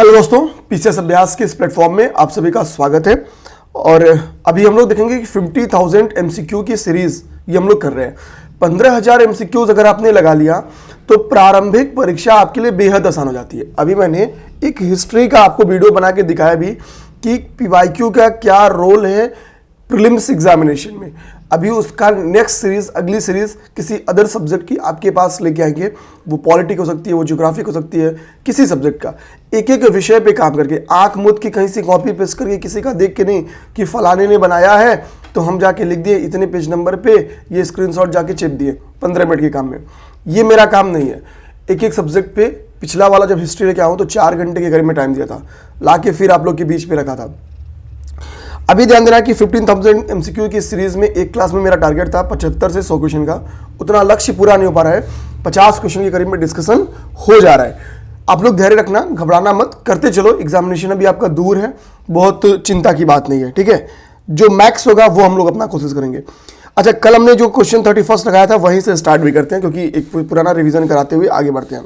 Hello दोस्तों, PCS अभ्यास के इस प्लेटफॉर्म में आप सभी का स्वागत है। और अभी हम लोग देखेंगे कि 50,000 एमसीक्यू की सीरीज ये हम लोग कर रहे हैं। 15,000 एमसीक्यूज अगर आपने लगा लिया तो प्रारंभिक परीक्षा आपके लिए बेहद आसान हो जाती है। अभी मैंने एक हिस्ट्री का आपको वीडियो बना के दिखाया भी कि पीवाईक्यू का क्या रोल है प्रीलिम्स एग्जामिनेशन में। अभी उसका नेक्स्ट सीरीज, अगली सीरीज किसी अदर सब्जेक्ट की आपके पास लेके आएंगे। वो पॉलिटिक हो सकती है, वो ज्योग्राफिक हो सकती है, किसी सब्जेक्ट का एक एक विषय पे काम करके, आंख मूंद के कहीं से कॉपी पेस्ट करके, किसी का देख के नहीं कि फलाने ने बनाया है तो हम जाके लिख दिए इतने पेज नंबर पे, ये स्क्रीनशॉट जाके चिप दिए 15 मिनट के काम में। ये मेरा काम नहीं है। एक एक सब्जेक्ट पे पिछला वाला जब हिस्ट्री लेके आऊँ तो 4 घंटे के करीब में टाइम दिया था, ला के फिर आप लोग के बीच में रखा था। अभी ध्यान देना कि 15,000 एमसीक्यू की सीरीज में एक क्लास में मेरा टारगेट था 75 से 100 क्वेश्चन का। उतना लक्ष्य पूरा नहीं हो पा रहा है। 50 क्वेश्चन के करीब में डिस्कशन हो जा रहा है। आप लोग धैर्य रखना, घबराना मत, करते चलो। एग्जामिनेशन अभी आपका दूर है, बहुत चिंता की बात नहीं है, ठीक है। जो मैक्स होगा वो हम लोग अपना कोशिश करेंगे। अच्छा, कल हमने जो क्वेश्चन 31 लगाया था वहीं से स्टार्ट भी करते हैं, क्योंकि एक पुराना रिविजन कराते हुए आगे बढ़ते हैं।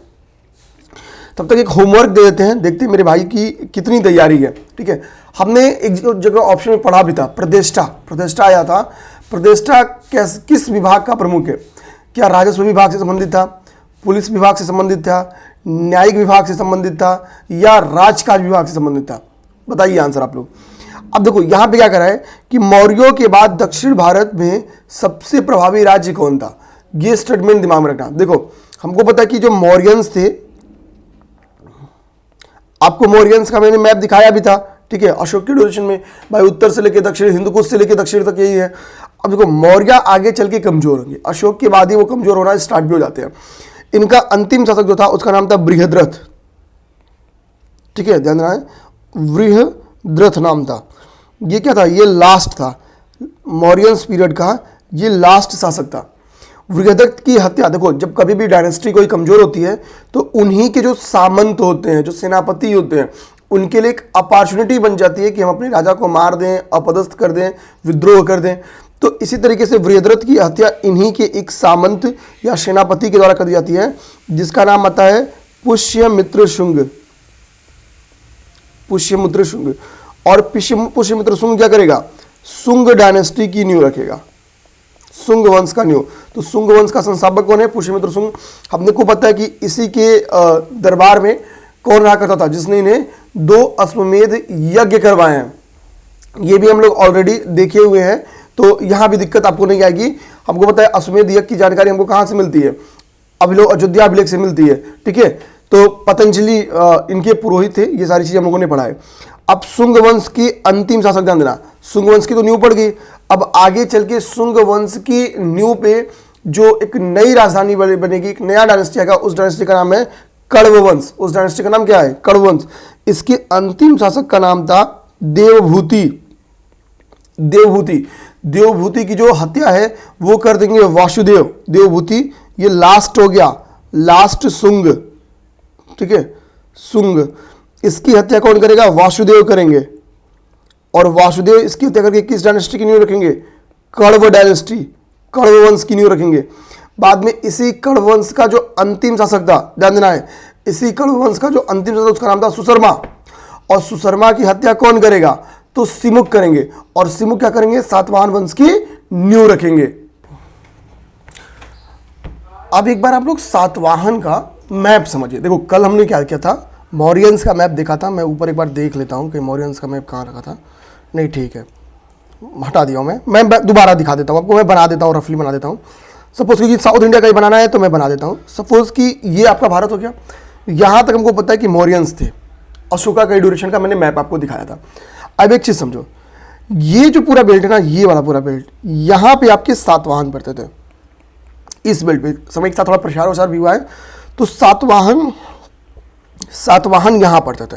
तब तक एक होमवर्क दे देते हैं, देखते हैं मेरे भाई की कितनी तैयारी है, ठीक है। हमने एक जगह ऑप्शन में पढ़ा भी था, प्रतिष्ठा आया था। प्रतिष्ठा किस विभाग का प्रमुख है? क्या राजस्व विभाग से संबंधित था, पुलिस विभाग से संबंधित था, न्यायिक विभाग से संबंधित था, या राजकाज विभाग से संबंधित था? बताइए आंसर आप लोग। अब देखो यहां पे क्या करा है कि मौर्यों के बाद दक्षिण भारत में सबसे प्रभावी राज्य कौन था, ये स्टेटमेंट दिमाग में रखना। देखो हमको पता है कि जो मौर्यंस थे, आपको मौर्यंस का मैंने मैप दिखाया भी था, ठीक है। अशोक के ड्यूरेशन में भाई उत्तर से लेकर दक्षिण, हिंदुकुश से लेकर दक्षिण तक यही है। अब देखो मौर्य आगे चल के कमजोर होंगे, अशोक के बाद ही वो कमजोर होना स्टार्ट भी हो जाते हैं। इनका अंतिम शासक जो था उसका नाम था बृहद्रथ, ठीक है, ध्यान रहा है, बृहद्रथ नाम था। ये क्या था? ये लास्ट था मौर्यंस पीरियड का, ये लास्ट शासक था। बृहद्रथ की हत्या, देखो जब कभी भी डायनेस्टी कोई कमजोर होती है तो उन्हीं के जो सामंत होते हैं, जो सेनापति होते हैं, उनके लिए एक अपॉर्चुनिटी बन जाती है कि हम अपने राजा को मार दें, अपदस्थ कर दें, विद्रोह कर दें। तो इसी तरीके से बृहद्रथ की हत्या इन्हीं के एक सामंत या सेनापति के द्वारा कर दी जाती है, जिसका नाम आता है पुष्यमित्र शुंग। पुष्यमित्र शुंग। और पुष्यमित्र शुंग क्या करेगा? शुंग डायनेस्टी की नींव रखेगा, शुंग वंश का नींव। तो शुंग वंश का संस्थापक कौन है? पुष्यमित्र शुंग। हमने को पता है कि इसी के दरबार में कौन रहा करता था जिसने इन्हें 2 अश्वमेध यज्ञ करवाए हैं। ये भी हम लोग ऑलरेडी देखे हुए हैं, तो यहां भी दिक्कत आपको नहीं आएगी। हमको पता है अश्वमेध यज्ञ की जानकारी हमको कहां से मिलती है? अयोध्या अभिलेख से मिलती है, ठीक है। तो पतंजलि इनके पुरोहित थे, ये सारी चीजें हम लोगों ने पढ़ा है। अब शुंग वंश की अंतिम शासक, ध्यान देना, शुंग वंश की तो नींव पड़ गई। अब आगे चल के शुंग वंश की नींव पे जो एक नई राजधानी बनेगी, एक नया डायनेस्टी आएगा, उस डायनेस्टी का नाम है कण्व वंश। उस डायनेस्टी का नाम क्या है? कण्व वंश। इसके अंतिम शासक का नाम था देवभूति। देवभूति की जो हत्या है वो कर देंगे वासुदेव। देवभूति ये लास्ट हो गया, लास्ट शुंग, ठीक है, शुंग। इसकी हत्या कौन करेगा? वासुदेव करेंगे। और वासुदेव इसकी हत्या करके किस डायनेस्टी की नींव रखेंगे? कण्व डायनेस्टी, कण्व वंश की नींव रखेंगे। बाद में इसी कण्व वंश का जो अंतिम शासक था, ध्यान देना है, इसी कण्व वंश का जो अंतिम शासक उसका नाम था सुशर्मा। और सुशर्मा की हत्या कौन करेगा? तो सिमुक करेंगे। और सिमुक क्या करेंगे? सातवाहन वंश की नींव रखेंगे। अब एक बार आप लोग सातवाहन का मैप समझिए। देखो कल हमने क्या किया था, मौर्यंस का मैप देखा था। मैं ऊपर एक बार देख लेता हूं कि मौर्यंस का मैप कहां रखा था। नहीं, ठीक है, हटा दिया मैं दोबारा दिखा देता हूं आपको। मैं बना देता हूं, रफली बना देता हूं। सपोज कि साउथ इंडिया का ही बनाना है तो मैं बना देता हूं। सपोज कि ये आपका भारत हो गया। यहां तक हमको पता है कि मौर्यंस थे। अशोका का ड्यूरेशन का मैंने मैप आपको दिखाया था। अब एक चीज समझो, ये जो पूरा बेल्ट है ना, ये वाला पूरा बेल्ट, यहां पे आपके सातवाहन पड़ते थे। इस बेल्ट पे समय के साथ थोड़ा प्रसार वसार भी हुआ है, तो सातवाहन यहां पड़ते थे।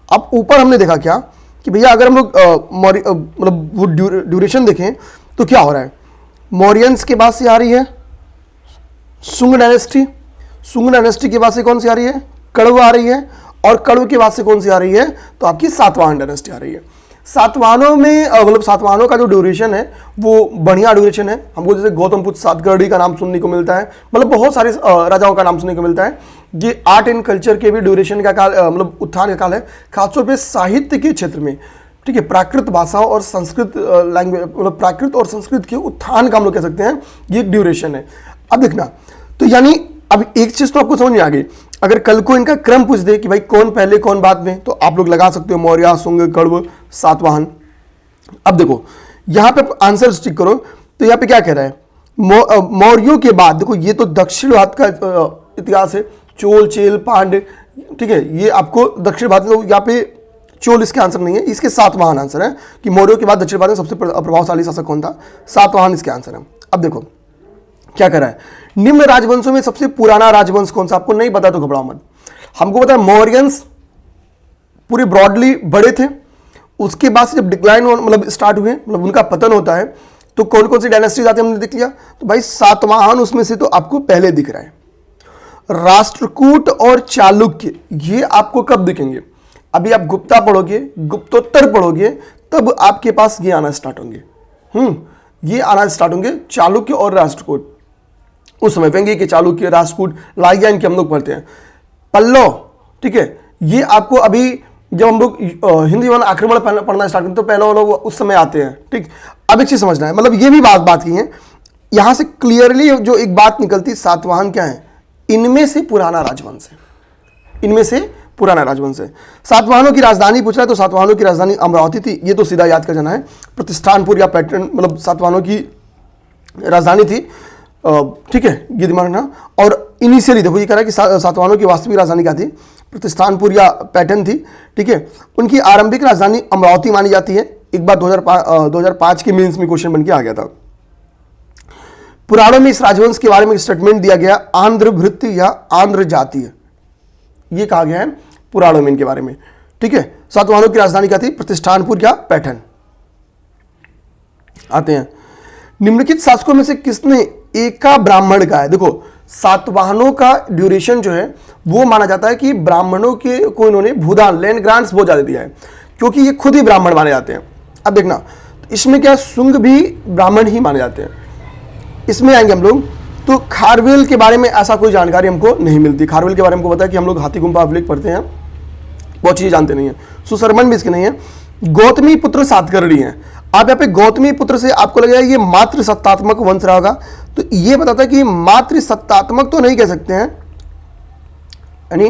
अब ऊपर हमने देखा क्या कि भैया अगर हम लोग मतलब वो ड्यूरेशन देखें तो क्या हो रहा है? मौर्यंस के बाद से आ रही है शुंग डायनेस्टी, शुंग डायनेस्टी के बाद से कौन सी आ रही है? कण्व आ रही है। और कण्व के बाद से कौन सी आ रही है? तो आपकी सातवाहन डायनेस्टी आ रही है। सातवाहनों में मतलब सातवाहनों का जो ड्यूरेशन है वो बढ़िया ड्यूरेशन है। हमको जैसे गौतम पुत्र सातकर्णी का नाम सुनने को मिलता है, मतलब बहुत सारे राजाओं का नाम सुनने को मिलता है, ये आर्ट एंड कल्चर के भी ड्यूरेशन का काल, मतलब उत्थान का काल है, खासतौर पे साहित्य के क्षेत्र में, ठीक है। प्राकृत भाषाओं और संस्कृत लैंग्वेज, मतलब प्राकृत और संस्कृत के उत्थान का हम लोग कह सकते हैं, ये एक ड्यूरेशन है। अब देखना, तो यानी अब एक चीज तो आपको समझ में आ गई, अगर कल को इनका क्रम पूछ दे कि भाई कौन पहले कौन बाद में, तो आप लोग लगा सकते हो मौर्य, शुंग, कण्व, सातवाहन। अब देखो यहां पे आंसर स्टिक करो, तो यहां पे क्या कह रहा है, मौर्यों के बाद, देखो ये तो दक्षिण भारत का इतिहास है, चोल, चेल, पांड्य, ठीक है, ये आपको दक्षिण भारत, तो यहाँ पे चोल इसके आंसर नहीं है, इसके सातवाहन आंसर है कि मौर्यों के बाद दक्षिण भारत में सबसे प्रभावशाली शासक कौन था, सातवाहन इसके आंसर है। अब देखो क्या कर रहा है, निम्न राजवंशों में सबसे पुराना राजवंश कौन सा, आपको नहीं पता तो घबराओ मत, हमको पता है मौर्यंस पूरे ब्रॉडली बड़े थे, उसके बाद से जब डिक्लाइन मतलब स्टार्ट हुए, मतलब उनका पतन होता है, तो कौन कौन सी डायनेस्टीज आती है हमने देख लिया, तो भाई सातवाहन उसमें से तो आपको पहले दिख रहा है। राष्ट्रकूट और चालुक्य ये आपको कब दिखेंगे, अभी आप गुप्ता पढ़ोगे, गुप्तोत्तर पढ़ोगे, तब आपके पास ये आना स्टार्ट होंगे, ये आना स्टार्ट होंगे, चालुक्य और राष्ट्रकूट। उस समय वेंगे के चालुक्य, राष्ट्रकूट, लाइयान के हम लोग पढ़ते हैं, पल्लव, ठीक है, ये आपको अभी जब हम लोग हिंदी वाला आक्रमण पढ़ना स्टार्ट करते तो पहले लोग उस समय आते हैं, ठीक। अब एक चीज समझना है, मतलब ये भी बात की है, यहां से क्लियरली जो एक बात निकलती, सातवाहन क्या है, इनमें से पुराना राजवंश है, इनमें से पुराना राजवंश है। सातवाहनों की राजधानी पूछ रहा है, तो सातवाहनों की राजधानी अमरावती थी, ये तो सीधा याद कर जाना है। प्रतिष्ठानपुर या पैटर्न, मतलब सातवाहनों की राजधानी थी, ठीक है, ये दिमाग रखना। और इनिशियली देखो ये कह रहा है कि सातवाहनों की वास्तविक राजधानी क्या थी, प्रतिष्ठानपुर या पैटर्न थी, ठीक है। उनकी आरंभिक राजधानी अमरावती मानी जाती है, एक बार 2005 के मेंस में क्वेश्चन बन के आ गया था। पुराणों में इस राजवंश के बारे में स्टेटमेंट दिया गया, आंध्र भृत्य या आंध्र जातीय, ये कहा गया है पुराणों में इनके बारे में, ठीक है। सातवाहनों की राजधानी क्या थी, प्रतिष्ठानपुर या पैटर्न। आते हैं, निम्नलिखित शासकों में से किसने एका ब्राह्मण का है, देखो सातवाहनों का ड्यूरेशन जो है वो माना जाता है कि ब्राह्मणों के को इन्होंने भूदान, लैंड ग्रांट्स बहुत ज्यादा दिया है, क्योंकि ये खुद ही ब्राह्मण माने जाते हैं। अब देखना, तो इसमें क्या, शुंग भी ब्राह्मण ही माने जाते हैं, इसमें आएंगे हम लोग। तो खारवेल के बारे में ऐसा कोई जानकारी हमको नहीं मिलती, खारवेल के बारे में हमको पता है कि हम लोग हाथी गुम्फा अभिलेख पढ़ते हैं, बहुत चीजें जानते नहीं है। सुशर्मन भी इसके नहीं है। गौतमी पुत्र सातकर्णी है, आप यहाँ पे गौतमी पुत्र से आपको लगेगा ये मातृ सत्तात्मक वंश रहा होगा, तो ये बताता है कि मातृ सत्तात्मक तो नहीं कह सकते हैं, यानी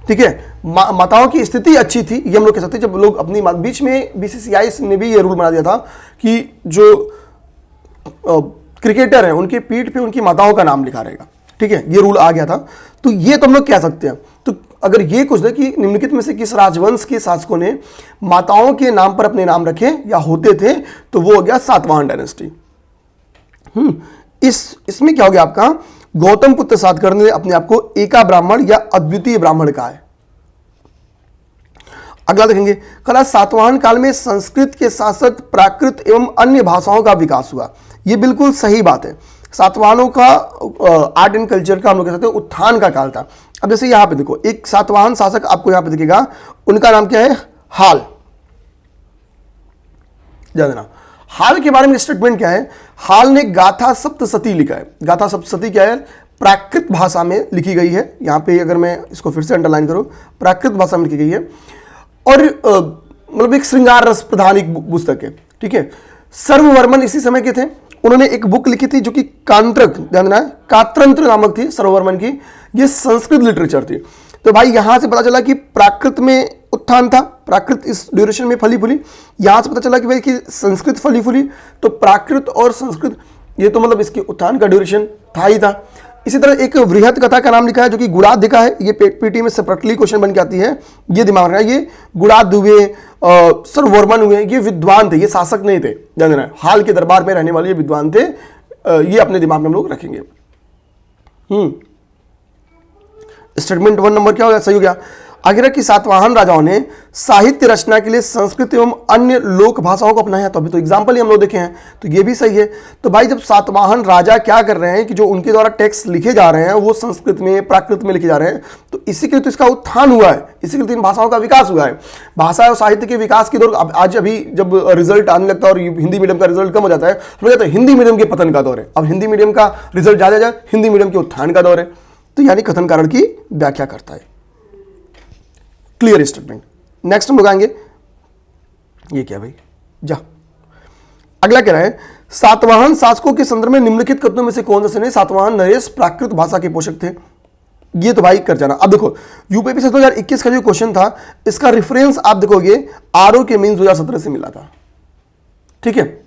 ठीक है, माताओं की स्थिति अच्छी थी, ये हम लोग कह सकते हैं। जब लोग अपनी बीच में बीसीसीआई ने भी ये रूल बना दिया था कि जो क्रिकेटर है उनके पीठ पे उनकी माताओं का नाम लिखा रहेगा, ठीक है, ये रूल आ गया था, तो ये तो हम लोग कह सकते हैं। तो अगर ये कुछ दे कि निम्नलिखित में से किस राजवंश के शासकों ने माताओं के नाम पर अपने नाम रखे या होते थे, तो वो हो गया सातवाहन डायनेस्टी। इसमें क्या हो गया आपका, गौतम पुत्र सातकर्णी ने अपने आप को एका ब्राह्मण या अद्वितीय ब्राह्मण कहा है। अगला देखेंगे, कला सातवाहन काल में संस्कृत के साथ साथ प्राकृत एवं अन्य भाषाओं का विकास हुआ, ये बिल्कुल सही बात है। सातवाहनों का आर्ट एंड कल्चर का हम लोग कह सकते हैं उत्थान का काल था। अब जैसे यहां पे देखो, एक सातवाहन शासक आपको यहां पे दिखेगा, उनका नाम क्या है, हाल, ध्यान देना। हाल के बारे में स्टेटमेंट क्या है, हाल ने गाथा सप्तशती लिखा है। गाथा सप्तशती क्या है, प्राकृत भाषा में लिखी गई है, यहां पे अगर मैं इसको फिर से अंडरलाइन करूं, प्राकृत भाषा में लिखी गई है, और मतलब एक श्रृंगार रस प्रधान एक पुस्तक है, ठीक है। सर्ववर्मन इसी समय के थे, उन्होंने एक बुक लिखी थी जो कि कांत्रक, ध्यान देना, कात्रंत्र नामक थी सर्ववर्मन की, ये संस्कृत लिटरेचर थी। तो भाई यहां से पता चला कि प्राकृत में उत्थान था, प्राकृत इस ड्यूरेशन में फली फूली, यहां से पता चला कि भाई कि संस्कृत फली फूली, तो प्राकृत और संस्कृत ये तो मतलब इसके उत्थान का ड्यूरेशन था ही था। इसी तरह एक वृहत कथा का नाम लिखा है जो कि गुणाधिका है, ये पीटी में सेपरेटली क्वेश्चन बन के आती है, ये दिमाग में रखना। ये गुणाध हुए, सर्ववर्मन हुए, ये विद्वान थे, ये शासक नहीं थे, ध्यान देना। हाल के दरबार में रहने वाले ये विद्वान थे, ये अपने दिमाग में हम लोग रखेंगे। स्टेटमेंट 1 नंबर क्या हो गया, सही हो गया। आगे कि सातवाहन राजाओं ने साहित्य रचना के लिए संस्कृत एवं अन्य लोक भाषाओं को अपनाया, तो अभी तो एग्जाम्पल ही हम लोग देखे हैं, तो ये भी सही है। तो भाई जब सातवाहन राजा क्या कर रहे हैं कि जो उनके द्वारा टेक्स्ट लिखे जा रहे हैं वो संस्कृत में, प्राकृत में लिखे जा रहे हैं, तो इसी के लिए तो इसका उत्थान हुआ है, इसी के लिए इन भाषाओं का विकास हुआ है। भाषा और साहित्य के विकास के दौर आज अभी जब रिजल्ट आने लगता है और हिंदी मीडियम का रिजल्ट कम हो जाता है, तो कहते हैं हिंदी मीडियम के पतन का दौर है। अब हिंदी मीडियम का रिजल्ट ज्यादा जाए, हिंदी मीडियम के उत्थान का दौर है। तो यानी कथन कारण की व्याख्या करता है। Clear statement. नेक्स्ट हम लोग आएंगे, ये क्या भाई, जा अगला कह रहा है, सातवाहन शासकों के संदर्भ में निम्नलिखित कथनों में से कौन से नहीं। सातवाहन नरेश प्राकृत भाषा के पोषक थे, ये तो भाई कर जाना। अब देखो यूपीएससी 2021 का जो क्वेश्चन था, इसका रेफरेंस आप देखोगे आरओ के मेंस 2017 से मिला था। ठीक है,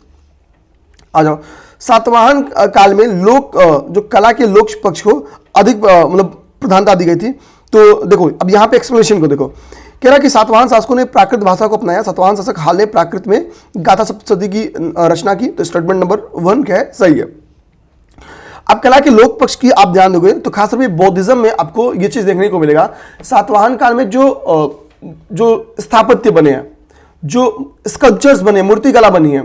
आ जाओ। सातवाहन काल में लोक जो कला के लोक पक्ष को अधिक मतलब प्रधानता दी गई थी। तो देखो अब यहां पे एक्सप्लेनेशन को देखो, कह रहा कि सातवाहन शासकों ने प्राकृत भाषा को अपनाया। सातवाहन शासक हाल ने प्राकृत में गाथा सप्तशती की रचना की। तो स्टेटमेंट नंबर 1 क्या है, सही है। अब कला के लोक पक्ष की आप ध्यान दोगे तो खासतौर पे बौद्धिज्म में आपको ये चीज देखने को मिलेगा। सातवाहन काल में जो स्थापत्य बने हैं, जो स्कल्पचर्स बने, मूर्ति कला बनी है,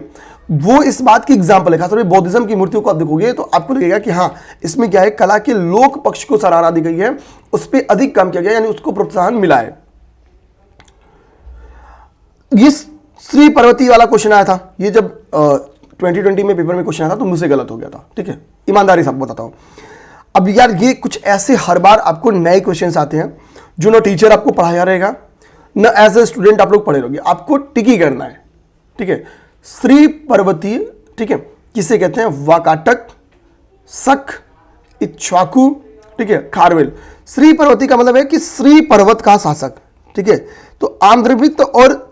वो इस बात की एग्जाम्पल है। खासतौर पे बौद्धिज्म की मूर्तियों को आप देखोगे तो आपको लगेगा कि हाँ, इसमें क्या है, कला के लोक पक्ष को सराहना दी गई है, उस पर अधिक काम किया गया, यानी उसको प्रोत्साहन मिला है। ये श्री पर्वती वाला क्वेश्चन आया था, ये जब 2020 में पेपर में क्वेश्चन आया था तो मुझसे गलत हो गया था। ठीक है, ईमानदारी से आपको बताता हूं। अब यार ये कुछ ऐसे हर बार आपको नए क्वेश्चंस आते हैं जो ना टीचर आपको पढ़ाया रहेगा, ना एज ए स्टूडेंट आप लोग पढ़े रहोगे, आपको टिकी करना है। ठीक है, श्री पर्वती, ठीक है, किसे कहते हैं, वाकाटक, शक, इक्ष्वाकु, ठीक है, खारवेल। श्री पर्वती का मतलब है कि श्री पर्वत का शासक। ठीक है, तो आंध्रवित्त और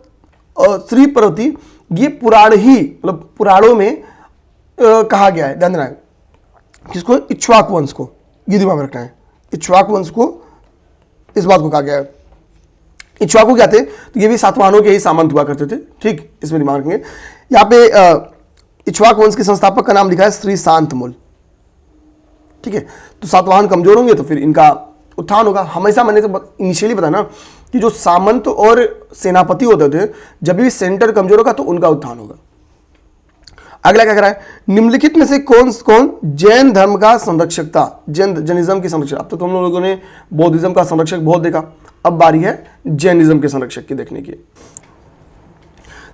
श्री पर्वती ये पुराण ही मतलब पुराणों में कहा गया है। ध्यान देना है किसको, इक्ष्वाकु वंश को, ये दिमाग में रखना है। इक्ष्वाकु वंश को इस बात को कहा गया है। इक्ष्वाकु क्या थे, तो ये भी सातवाहनों के ही सामंत हुआ करते थे। ठीक, इसमें दिमाग रखेंगे। यहाँ पे इक्ष्वाकु वंश के संस्थापक का नाम लिखा है श्री शांतमूल। ठीक है, तो सातवाहन कमजोर होंगे तो फिर इनका उत्थान होगा। हमेशा मैंने तो इनिशियली बताया ना कि जो सामंत और सेनापति होते थे, जब भी सेंटर कमजोर होगा तो उनका उत्थान होगा। अगला क्या कह रहा है, निम्नलिखित में से कौन कौन जैन धर्म का संरक्षक था, जैनिज्म के संरक्षक। अब तो तुम लोगों ने बौद्धिज्म का संरक्षक बहुत देखा, अब बारी है जैनिज्म के संरक्षक की देखने की।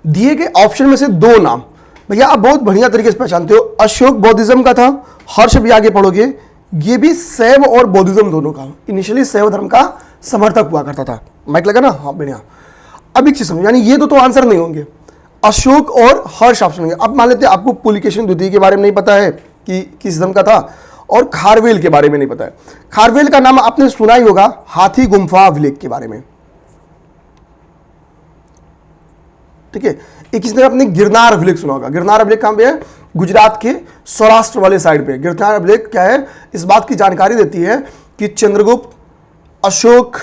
दिए गए ऑप्शन में से दो नाम भैया आप बहुत बढ़िया तरीके से पहचानते हो। अशोक बौद्धिज्म का था, हर्ष भी आगे पढ़ोगे, ये भी शैव और बौद्धिज्म दोनों का। इनिशियली शैव धर्म का समर्थक हुआ करता था। माइक लगा ना, हाँ बढ़िया। अब एक चीज समझो, यानी ये तो आंसर नहीं होंगे, अशोक और हर्ष ऑप्शन होंगे। अब मान लेते हैं आपको पुलिकेशिन द्वितीय के बारे में नहीं पता है कि किस धर्म का था, और खारवेल के बारे में नहीं पता है। खारवेल का नाम आपने सुना ही होगा हाथी गुम्फा अभिलेख के बारे में। ठीक है, एक किसने अपने गिरनार अभिलेख सुना होगा। गिरनार अभिलेख कहां पे है, गुजरात के सौराष्ट्र वाले साइड पे। गिरनार अभिलेख क्या है, इस बात की जानकारी देती है कि चंद्रगुप्त, अशोक,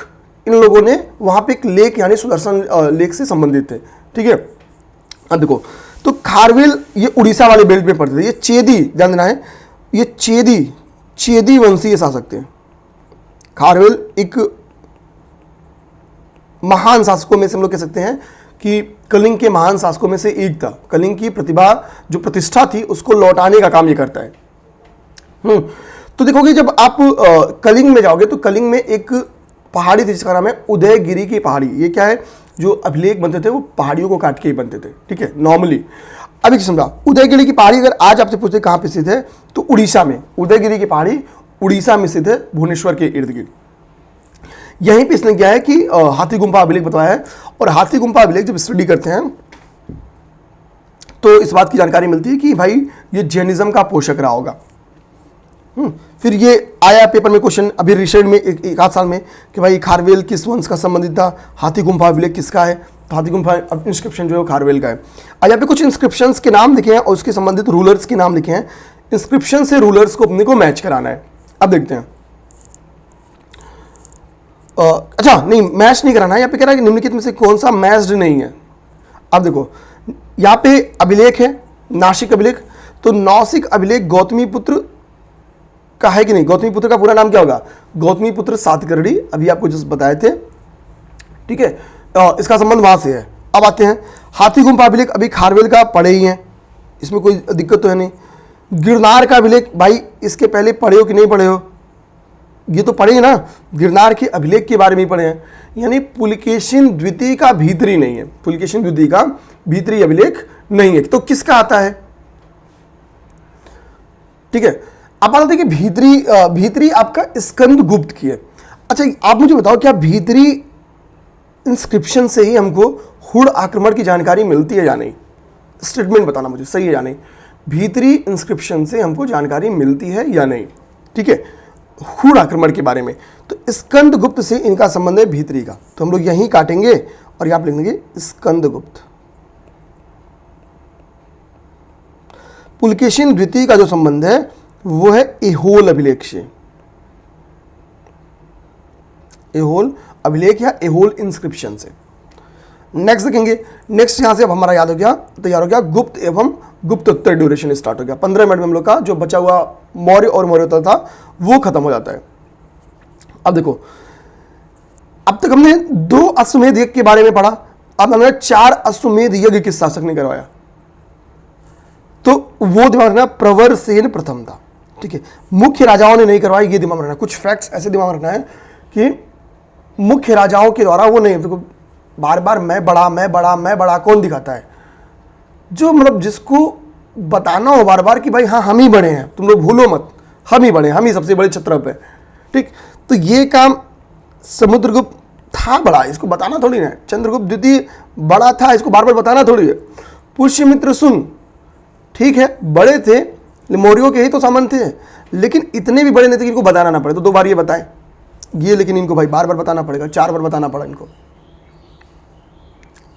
इन लोगों ने वहां पे एक लेक यानी सुदर्शन लेक से संबंधित थे। ठीक है, अब देखो तो खारवेल ये उड़ीसा वाले बेल्ट में पड़ते थे। ये चेदी, ध्यान देना है, ये चेदी वंशीय शासक थे। खारवेल एक महान शासकों में से हम लोग कह सकते हैं कि कलिंग के महान शासकों में से एक था। कलिंग की प्रतिभा जो प्रतिष्ठा थी उसको लौटाने का काम ये करता है। तो देखोगे जब आप कलिंग में जाओगे तो कलिंग में एक पहाड़ी थी जिसका नाम है उदयगिरी की पहाड़ी। ये क्या है, जो अभिलेख बनते थे वो पहाड़ियों को काट के ही बनते थे। ठीक है, नॉर्मली। अभी समझा, उदयगिरी की पहाड़ी अगर आज आपसे पूछते कहां पे स्थित है तो उड़ीसा में। उदयगिरी की पहाड़ी उड़ीसा में स्थित है, भुवनेश्वर के इर्द गिर्द। यहीं पे इसने क्या है कि हाथी गुम्फा अभिलेख बताया है। और हाथी गुम्फा अभिलेख जब स्टडी करते हैं तो इस बात की जानकारी मिलती है कि भाई ये जैनिज्म का पोषक रहा होगा। फिर ये आया पेपर में क्वेश्चन अभी रिसेंट में एक आध साल में कि भाई खारवेल किस वंश का संबंधित था, हाथी गुम्फा अभिलेख किसका है। तो हाथी गुम्फा इंस्क्रिप्शन जो है खारवेल का है। आज यहाँ पे कुछ इंस्क्रिप्शंस के नाम लिखे हैं और उसके संबंधित रूलर्स के नाम लिखे हैं। इंस्क्रिप्शन से रूलर्स को अपने को मैच कराना है। अब देखते हैं, अच्छा नहीं मैच नहीं कराना है, यहाँ पे कह रहा है कि निम्नलिखित में से कौन सा मैच्ड नहीं है। अब देखो यहाँ पे अभिलेख है नासिक अभिलेख, तो नासिक अभिलेख गौतमी पुत्र का है कि नहीं। गौतमी पुत्र का पूरा नाम क्या होगा, गौतमी पुत्र सातकर्णी, अभी आपको जस्ट बताए थे। ठीक है, इसका संबंध वहां से है। अब आते हैं हाथी गुम्फा अभिलेख, अभी खारवेल का पढ़े ही हैं, इसमें कोई दिक्कत तो है नहीं। गिरनार का अभिलेख भाई इसके पहले पढ़े हो कि नहीं पढ़े हो, ये तो पढ़े ना, गिरनार के अभिलेख के बारे में ही पढ़े हैं। यानी पुलकेशिन द्वितीय का भीतरी नहीं है, पुलकेशिन द्वितीय का भीतरी अभिलेख नहीं है। तो किसका आता है, ठीक है। आप बात देखिए भीतरी आपका स्कंद गुप्त की है। अच्छा आप मुझे बताओ क्या भीतरी इंस्क्रिप्शन से ही हमको हुड़ आक्रमण की जानकारी मिलती है या नहीं? स्टेटमेंट बताना मुझे, सही है या नहीं? भीतरी इंस्क्रिप्शन से हमको जानकारी मिलती है या नहीं? ठीक है, हुड़ आक्रमण के बारे में। तो स्कंद गुप्त से इनका संबंध है भीतरी का, तो हम लोग यहीं काटेंगे और यहां लिख देंगे स्कंद गुप्त। पुलकेशिन द्वितीय का जो संबंध है वो है एहोल अभिलेख से, एहोल अभिलेख या एहोल इंस्क्रिप्शन से। नेक्स्ट देखेंगे, नेक्स्ट यहां से अब हमारा याद हो गया, तैयार हो गया गुप्त एवं गुप्तोत्तर ड्यूरेशन स्टार्ट हो गया। 15 मिनट में हम लोग का जो बचा हुआ मौर्य और मौर्योत्तर था वो खत्म हो जाता है। अब देखो, अब तक हमने 2 अश्वमेध यज्ञ के बारे में पढ़ा, अब हमने 4 अश्वमेध यज्ञ किस शासक ने करवाया, तो वो दिमाग रखना प्रवरसेन प्रथम था। ठीक है, मुख्य राजाओं ने नहीं करवाया, ये दिमाग रखना। कुछ फैक्ट्स ऐसे दिमाग रखना है कि मुख्य राजाओं के द्वारा वो नहीं, देखो बार बार मैं बड़ा कौन दिखाता है? जो मतलब जिसको बताना हो बार बार कि भाई हाँ हम ही बड़े हैं, तुम लोग भूलो मत, हम ही बड़े हैं, हम ही सबसे बड़े छत्रप है। ठीक, तो ये काम समुद्रगुप्त था बड़ा, इसको बताना थोड़ी ना। चंद्रगुप्त द्वितीय बड़ा था, इसको बार बार बताना थोड़ी है। पुष्यमित्र सुन, ठीक है बड़े थे, मौर्यों के ही तो सामंत थे, लेकिन इतने भी बड़े नहीं थे कि इनको बताना ना पड़े, तो 2 बार ये बताएं ये, लेकिन इनको भाई बार बार बताना पड़ेगा, 4 बार बताना पड़ा इनको।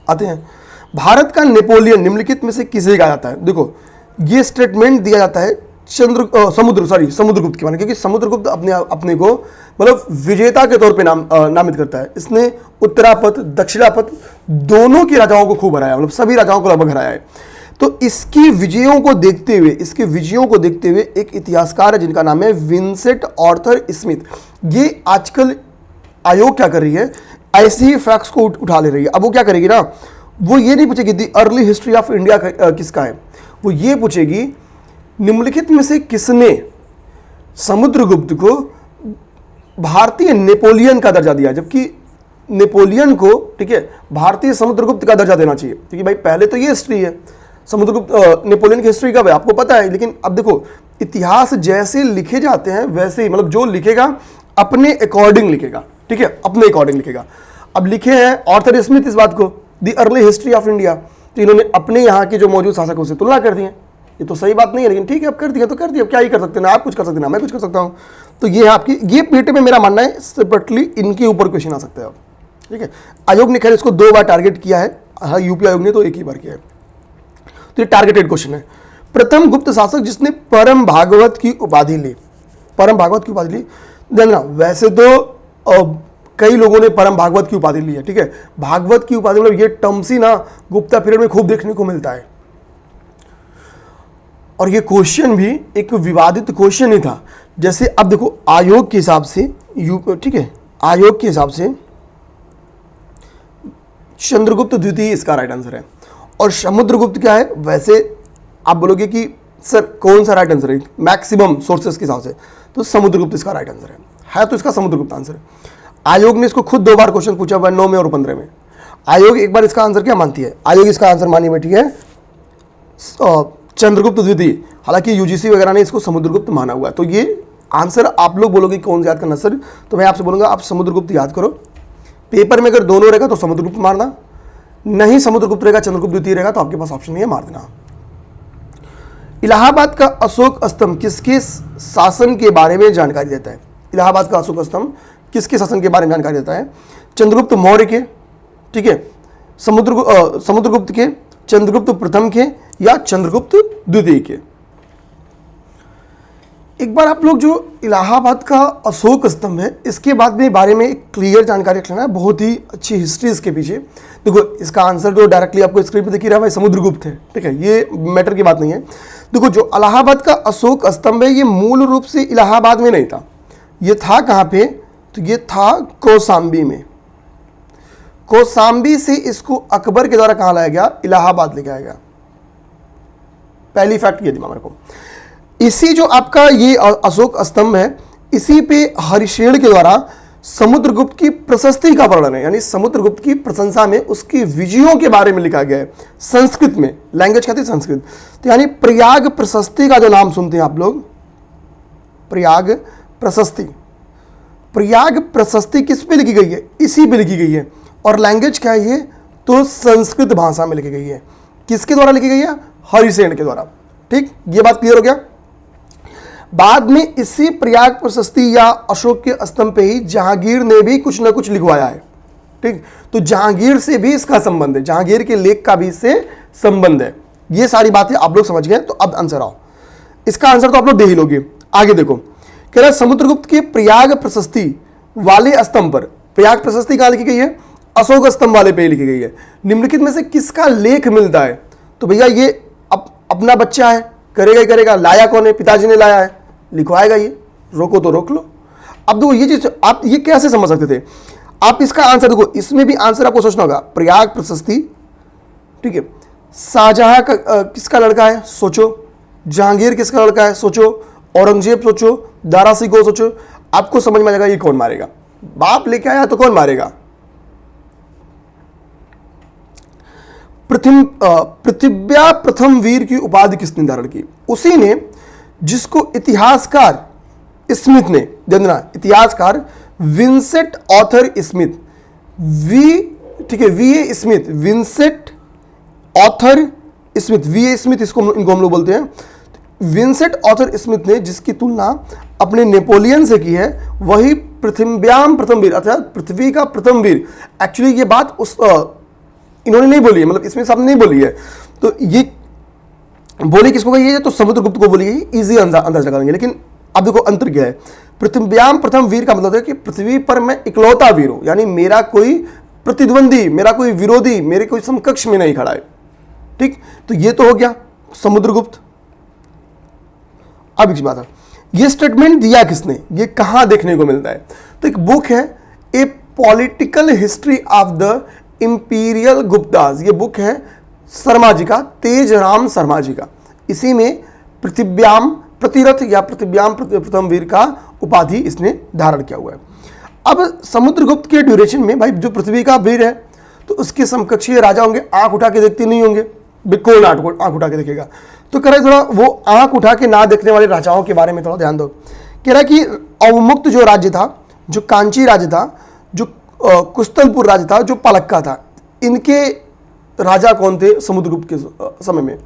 आते हैं, भारत का नेपोलियन निम्नलिखित में से किसे कहा जाता है? देखो ये स्टेटमेंट दिया जाता है समुद्रगुप्त के बारे में, क्योंकि समुद्रगुप्त अपने को मतलब विजेता के तौर पे नामित करता है। इसने उत्तरापथ दक्षिणापथ दोनों के राजाओं को खूब हराया, मतलब सभी राजाओं को लगभग हराया है। तो इसकी विजयों को देखते हुए एक इतिहासकार है जिनका नाम है विंसेंट आर्थर स्मिथ। ये आजकल आयोग क्या कर रही है, ऐसे ही फैक्ट्स को उठा ले रही है। अब वो क्या करेगी ना, वो ये नहीं पूछेगी the early history of India किसका है, वो ये पूछेगी निम्नलिखित में से किसने समुद्रगुप्त को भारतीय नेपोलियन का दर्जा दिया, जबकि नेपोलियन को, ठीक है, भारतीय समुद्रगुप्त का दर्जा देना चाहिए, क्योंकि भाई पहले तो ये हिस्ट्री है समुद्रगुप्त नेपोलियन की हिस्ट्री का है, आपको पता है। लेकिन अब देखो इतिहास जैसे लिखे जाते हैं वैसे ही, मतलब जो लिखेगा अपने अकॉर्डिंग लिखेगा, ठीक है, अपने अकॉर्डिंग लिखेगा। अब लिखे हैं आर्थर स्मिथ इस बात को दी अर्ली हिस्ट्री ऑफ इंडिया, तो इन्होंने अपने यहाँ के जो मौजूद शासकों से तुलना कर दी है। ये तो सही बात नहीं है, लेकिन ठीक है अब कर दिया तो कर दिया, अब क्या ही कर सकते हैं, ना आप कुछ कर सकते हैं ना मैं कुछ कर सकता हूँ। तो ये है आपकी, ये पेटे में मेरा मानना है सेपरेटली इनके ऊपर क्वेश्चन आ सकते हैं आप, ठीक है। आयोग ने खैर इसको 2 बार टारगेट किया है, हाँ यूपी आयोग ने तो 1 ही बार किया है। तो ये टारगेटेड क्वेश्चन है। प्रथम गुप्त शासक जिसने परम भागवत की उपाधि ली, परम भागवत की उपाधि ली, देखना वैसे तो कई लोगों ने परम भागवत की उपाधि ली है, ठीक है। भागवत की उपाधि मतलब ये टर्म्स ही ना गुप्ता पीरियड में खूब देखने को मिलता है, और ये क्वेश्चन भी एक विवादित क्वेश्चन ही था। जैसे अब देखो आयोग के हिसाब से ठीक है, आयोग के हिसाब से चंद्रगुप्त द्वितीय इसका राइट आंसर है, और समुद्रगुप्त क्या है। वैसे आप बोलोगे कि सर कौन सा राइट आंसर है मैक्सिमम सोर्सेस के हिसाब से, तो समुद्रगुप्त इसका राइट आंसर है तो इसका समुद्रगुप्त आंसर है। आयोग ने इसको खुद 2 बार क्वेश्चन पूछा हुआ है, 9 में और 15 में। आयोग एक बार इसका आंसर क्या मानती है, आयोग इसका आंसर मानी बैठी है चंद्रगुप्त द्वितीय, हालांकि यूजीसी वगैरह ने इसको समुद्रगुप्त माना हुआ है। तो ये आंसर आप लोग बोलोगे कौन सा याद करना सर, तो मैं आपसे बोलूंगा आप समुद्रगुप्त याद करो। पेपर में अगर दोनों रहेगा तो समुद्रगुप्त मारना, नहीं समुद्रगुप्त रहेगा चंद्रगुप्त द्वितीय रहेगा तो आपके पास ऑप्शन नहीं है, मार देना। इलाहाबाद का अशोक स्तंभ किसके शासन के बारे में जानकारी देता है। इलाहाबाद का अशोक स्तंभ किसके शासन के बारे में जानकारी देता है, चंद्रगुप्त मौर्य के, ठीक है, समुद्रगुप्त के, चंद्रगुप्त प्रथम के, या चंद्रगुप्त द्वितीय के। एक बार आप लोग जो इलाहाबाद का अशोक स्तंभ है इसके बारे में एक क्लियर जानकारी रख लेना है, बहुत ही अच्छी हिस्ट्री इसके पीछे। देखो इसका आंसर जो डायरेक्टली आपको स्क्रीन पे दिख रहा है भाई समुद्रगुप्त है, ठीक है, ये मैटर की बात नहीं है। देखो जो इलाहाबाद का अशोक स्तंभ है ये मूल रूप से इलाहाबाद में नहीं था, ये था कहाँ पे, तो ये था कौशाम्बी में। कौशाम्बी से इसको अकबर के द्वारा कहाँ लाया गया, इलाहाबाद लेके आया गया। पहली फैक्ट ये दिमाग रखो। इसी जो आपका ये अशोक स्तंभ है इसी पे हरिशेन के द्वारा समुद्रगुप्त की प्रशस्ति का वर्णन है, यानी समुद्रगुप्त की प्रशंसा में उसकी विजयों के बारे में लिखा गया है संस्कृत में, लैंग्वेज कहते हैं संस्कृत। तो यानी प्रयाग प्रशस्ति का जो नाम सुनते हैं आप लोग, प्रयाग प्रशस्ति। प्रयाग प्रशस्ति किस पे लिखी गई है? इसी पे लिखी गई है। और लैंग्वेज क्या है ये? तो संस्कृत भाषा में लिखी गई है। किसके द्वारा लिखी गई है? हरिसेन के द्वारा। ठीक, ये बात क्लियर हो गया। बाद में इसी प्रयाग प्रशस्ति या अशोक के स्तंभ पे ही जहांगीर ने भी कुछ ना कुछ लिखवाया है। ठीक, तो जहांगीर से भी इसका संबंध है, जहांगीर के लेख का भी इससे संबंध है। ये सारी बातें आप लोग समझ गए। तो अब आंसर आओ, इसका आंसर तो आप लोग दे ही लोगे। आगे देखो, कह रहा है समुद्रगुप्त के प्रयाग प्रशस्ति वाले स्तंभ पर, प्रयाग प्रशस्ति कहां लिखी गई है? अशोक स्तंभ वाले पे लिखी गई है। निम्नलिखित में से किसका लेख मिलता है? तो भैया ये अपना बच्चा है, करेगा ही करेगा। लाया कौन है? पिताजी ने लाया है, लिखवाएगा ये। रोको तो रोक लो। अब देखो ये चीज आप ये कैसे समझ सकते थे? आप इसका आंसर देखो, इसमें भी आंसर आपको सोचना होगा। प्रयाग प्रशस्ति, ठीक है, शाहजहां का किसका लड़का है? सोचो। जहांगीर किसका लड़का है? सोचो। औरंगजेब सोचो। दारा सिकोह सोचो। आपको समझ में आ जाएगा ये कौन मारेगा। बाप लेके आया तो कौन मारेगा? पृथ्व्या प्रथम वीर की उपाधि किसने धारण की? उसी ने जिसको इतिहासकार स्मिथ ने, जानना, इतिहासकार विंसेंट ऑथर स्मिथ, ठीक है, V Smith, Vincent author Smith, V Smith इनको हम लोग बोलते हैं। विंसेंट ऑथर स्मिथ ने जिसकी तुलना अपने नेपोलियन से की है, वही पृथ्व्याम प्रथम वीर, अर्थात पृथ्वी का प्रथम वीर। एक्चुअली ये बात उस इन्होंने नहीं बोली है, मतलब इसमें साहब ने नहीं बोली है। तो ये बोली किसको गई है? तो समुद्रगुप्त को बोली है। इजी अंदाजा करेंगे। लेकिन अब देखो अंतर क्या है। पृथ्व्याम प्रथम वीर का मतलब है कि पृथ्वी पर मैं इकलौता वीर हूं, यानी मेरा कोई प्रतिद्वंदी, मेरा कोई विरोधी, मेरे कोई समकक्ष में नहीं खड़ा है। ठीक, तो ये तो हो गया समुद्रगुप्त। अब एक बात है, ये स्टेटमेंट दिया किसने? ये कहां देखने को मिलता है? तो एक बुक है, a political history of the imperial Guptas. ये बुक है शर्मा जी का, तेजराम शर्मा जी का। इसी में पृथ्व्याम प्रतिरथ या पृथ्व्याम प्रथम वीर का उपाधि इसने धारण किया हुआ है। अब समुद्रगुप्त के ड्यूरेशन में भाई जो पृथ्वी का वीर है, तो उसके समकक्षीय राजा होंगे, आंख उठा के देखते नहीं होंगे। कौन आंख उठा के देखेगा? तो कह रहा है थोड़ा वो आंख उठा के ना देखने वाले राजाओं के बारे में थोड़ा ध्यान दो। कह रहा है कि अवमुक्त जो राज्य था, जो कांची राज्य था, जो कुस्तलपुर राज्य था, जो पलक्का था, इनके राजा कौन थे समुद्रगुप्त के समय में?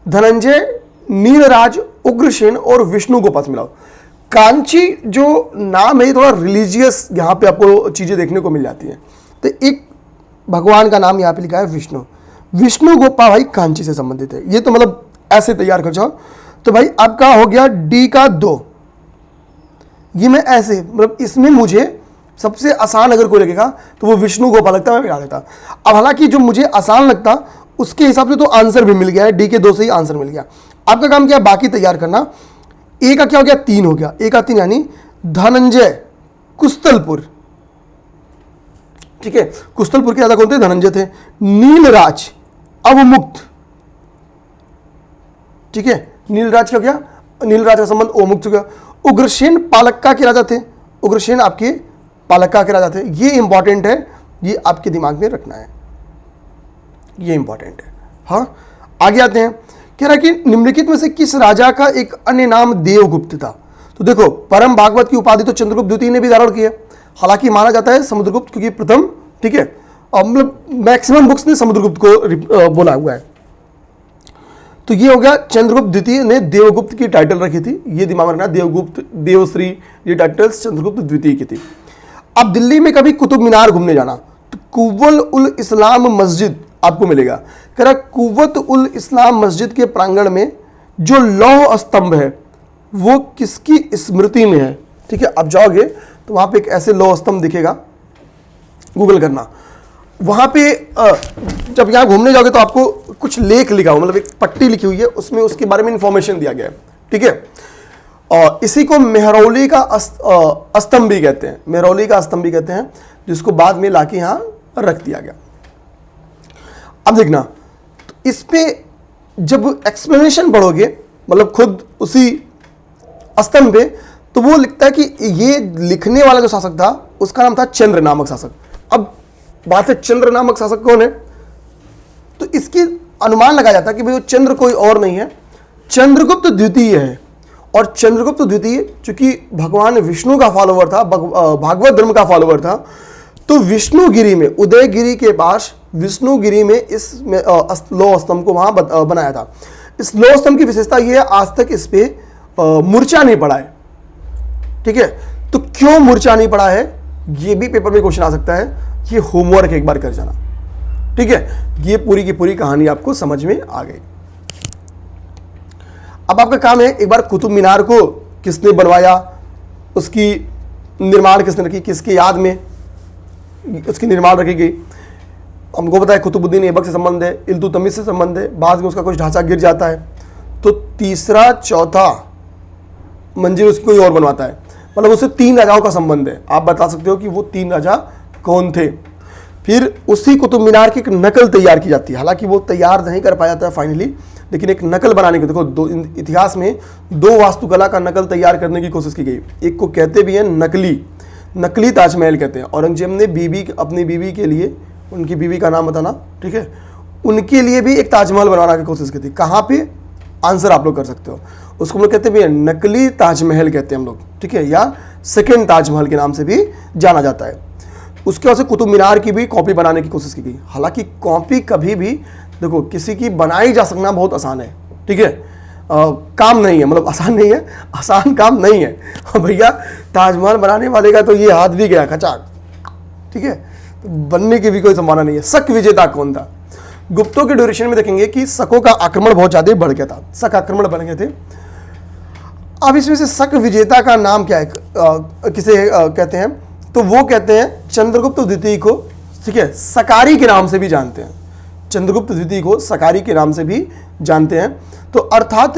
धनंजय, नीलराज, उग्रसेन और विष्णुगुप्त मिलाओ। कांची जो नाम है थोड़ा रिलीजियस, यहाँ पे आपको चीजें देखने को मिल जाती हैं। तो एक भगवान का नाम यहाँ पे लिखा है विष्णु, विष्णुगुप्ता भाई कांची से संबंधित है। ये तो मतलब ऐसे तैयार कर जाओ। तो भाई आपका हो गया डी का 2। ये मैं ऐसे मतलब इसमें मुझे सबसे आसान अगर कोई लगेगा तो वो विष्णुगुप्ता लगता, मैं मिला देता। अब हालांकि जो मुझे आसान लगता उसके हिसाब से तो आंसर भी मिल गया है, डी के 2 से ही आंसर मिल गया। आपका काम क्या है? बाकी तैयार करना। ए का क्या हो गया? 3 हो गया। ए का 3 यानी धनंजय कुस्तलपुर, ठीक है, कुस्तलपुर के राजा कौन थे? धनंजय थे। नीलराज अवमुक्त, ठीक है, नीलराज का क्या? नीलराज का संबंध अवमुक्त हो गया। उग्रसेन पालक्का के राजा थे, उग्रसेन आपके पालक्का के राजा थे। ये इंपॉर्टेंट है, ये आपके दिमाग में रखना है, ये इंपॉर्टेंट है। हाँ, आगे आते हैं। कह रहा है कि निम्नलिखित में से किस राजा का एक अन्य नाम देवगुप्त था? तो देखो, परम भागवत की उपाधि तो चंद्रगुप्त द्वितीय ने भी धारण की है। हालांकि माना जाता है समुद्रगुप्त क्योंकि प्रथम, ठीक है, मतलब मैक्सिमम बुक्स ने समुद्रगुप्त को बोला हुआ है। तो ये हो गया, चंद्रगुप्त द्वितीय ने देवगुप्त की टाइटल रखी थी, ये दिमाग में रखना, देवगुप्त, देवश्री, ये टाइटल्स चंद्रगुप्त द्वितीय की थी। अब दिल्ली में कभी कुतुब मीनार घूमने जाना, तो कुव्वत उल इस्लाम मस्जिद आपको मिलेगा। कह रहा कुव्वत उल इस्लाम मस्जिद के प्रांगण में जो लौह स्तंभ है वो किसकी स्मृति में है? ठीक है, आप जाओगे तो वहां पे एक ऐसे लौह स्तंभ दिखेगा, गूगल करना। वहां पे जब यहां घूमने जाओगे तो आपको कुछ लेख लिखा हुआ, मतलब एक पट्टी लिखी हुई है, उसमें उसके बारे में इंफॉर्मेशन दिया गया है। ठीक है, और इसी को मेहरौली का स्तंभ भी कहते हैं, मेहरौली का स्तंभ भी कहते हैं, जिसको बाद में लाके यहां रख दिया गया। अब देखना, तो इस पे जब एक्सप्लेनेशन पढ़ोगे, मतलब खुद उसी स्तंभ पे, तो वो लिखता है कि ये लिखने वाला जो शासक था उसका नाम था चंद्र नामक शासक। अब बात है चंद्र नामक शासक कौन है, तो इसकी अनुमान लगाया जाता है कि भाई वो चंद्र कोई और नहीं है, चंद्रगुप्त द्वितीय है। और चंद्रगुप्त द्वितीय चूंकि भगवान विष्णु का फॉलोवर था, भागवत धर्म का फॉलोवर था, तो विष्णुगिरी में, उदयगिरी के पास विष्णुगिरी में इस लौह स्तंभ को वहां बनाया था। इस लौह स्तंभ की विशेषता यह है, आज तक इस पे मूर्छा नहीं पड़ा है। ठीक है, तो क्यों मूर्छा नहीं पड़ा है, ये भी पेपर में क्वेश्चन आ सकता है। ये होमवर्क एक बार कर जाना। ठीक है, ये पूरी की पूरी कहानी आपको समझ में आ गई। अब आपका काम है, एक बार कुतुब मीनार को किसने बनवाया, उसकी निर्माण किसने रखी, किसकी याद में उसकी निर्माण रखी गई। हमको पता है कुतुबुद्दीन ऐबक से संबंध है, इल्तुतमिश से संबंध है, बाद में उसका कुछ ढांचा गिर जाता है, तो तीसरा चौथा मंजिल उसकी कोई और बनवाता है। मतलब उससे 3 राजाओं का संबंध है। आप बता सकते हो कि वो 3 राजा कौन थे। फिर उसी कुतुब मीनार की एक नकल तैयार की जाती है। हालांकि वो तैयार नहीं कर पाया था फाइनली, लेकिन एक नकल बनाने की, देखो इतिहास में 2 वास्तुकला का नकल तैयार करने की कोशिश की गई। एक को कहते भी हैं नकली ताजमहल कहते हैं। औरंगजेब ने अपनी बीवी के लिए, उनकी बीवी का नाम बताना, ठीक है, उनके लिए भी एक ताजमहल बनवाने की कोशिश की थी। कहाँ पे, आंसर आप लोग कर सकते हो। उसको हम लोग कहते भी हैं नकली ताजमहल कहते हैं हम लोग, ठीक है, या सेकेंड ताजमहल के नाम से भी जाना जाता है। उसके बाद से कुतुब मीनार की भी कॉपी बनाने की कोशिश की गई। हालांकि कॉपी कभी भी, देखो, किसी की बनाई जा सकना बहुत आसान है, ठीक है, काम नहीं है, मतलब आसान नहीं है, आसान काम नहीं है। भैया ताजमहल बनाने वाले का तो ये हाथ भी गया खचाक, ठीक है, तो बनने की भी कोई संभावना नहीं है। शक विजेता कौन था? गुप्तों के ड्यूरेशन में देखेंगे कि शकों का आक्रमण बहुत ज्यादा बढ़ गया था, शक आक्रमण बन गए थे। अब इसमें से शक विजेता का नाम क्या है, किसे कहते हैं, तो वो कहते हैं चंद्रगुप्त द्वितीय को, ठीक है, सकारी के नाम से भी जानते हैं। चंद्रगुप्त द्वितीय को सकारी के नाम से भी जानते हैं। तो अर्थात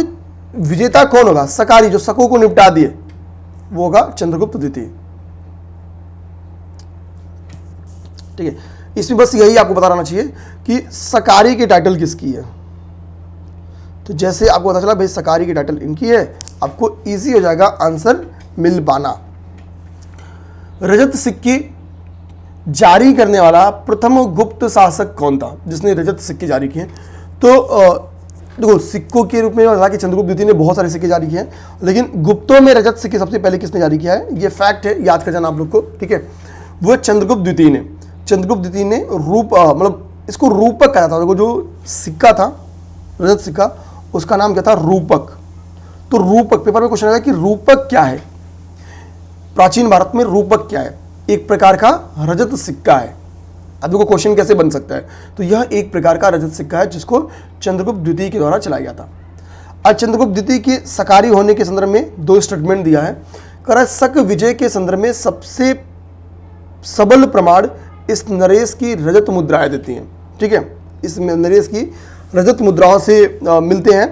विजेता कौन होगा? सकारी, जो शकों को निपटा दिए, वो होगा चंद्रगुप्त द्वितीय। ठीक है, इसमें बस यही आपको पता रहना चाहिए कि सकारी की टाइटल किसकी है। तो जैसे आपको पता चला भाई सकारी की टाइटल इनकी है, आपको इजी हो जाएगा आंसर मिल पाना। रजत सिक्के जारी करने वाला प्रथम गुप्त शासक कौन था जिसने रजत सिक्के जारी किए? तो देखो, सिक्कों के रूप में हालांकि चंद्रगुप्त द्वितीय ने बहुत सारे सिक्के जारी किए हैं, लेकिन गुप्तों में रजत सिक्के सबसे पहले किसने जारी किया है, ये फैक्ट है, याद कर जाना आप लोग को, ठीक है। वो चंद्रगुप्त द्वितीय ने। चंद्रगुप्त द्वितीय ने मतलब इसको रूपक कहा था। देखो, जो सिक्का था, रजत सिक्का, उसका नाम क्या था? रूपक। तो रूपक, पेपर में क्वेश्चन आएगा कि रूपक क्या है, प्राचीन भारत में रूपक क्या है? एक प्रकार का रजत सिक्का है। अब देखो क्वेश्चन कैसे बन सकता है, तो यह एक प्रकार का रजत सिक्का है जिसको चंद्रगुप्त द्वितीय के द्वारा चलाया गया था। आज चंद्रगुप्त द्वितीय के सकारी होने के संदर्भ में 2 स्टेटमेंट दिया है। कह रहा है शक विजय के संदर्भ में सबसे सबल प्रमाण इस नरेश की रजत मुद्राएं देती हैं, ठीक है, इस नरेश की रजत मुद्राओं से मिलते हैं,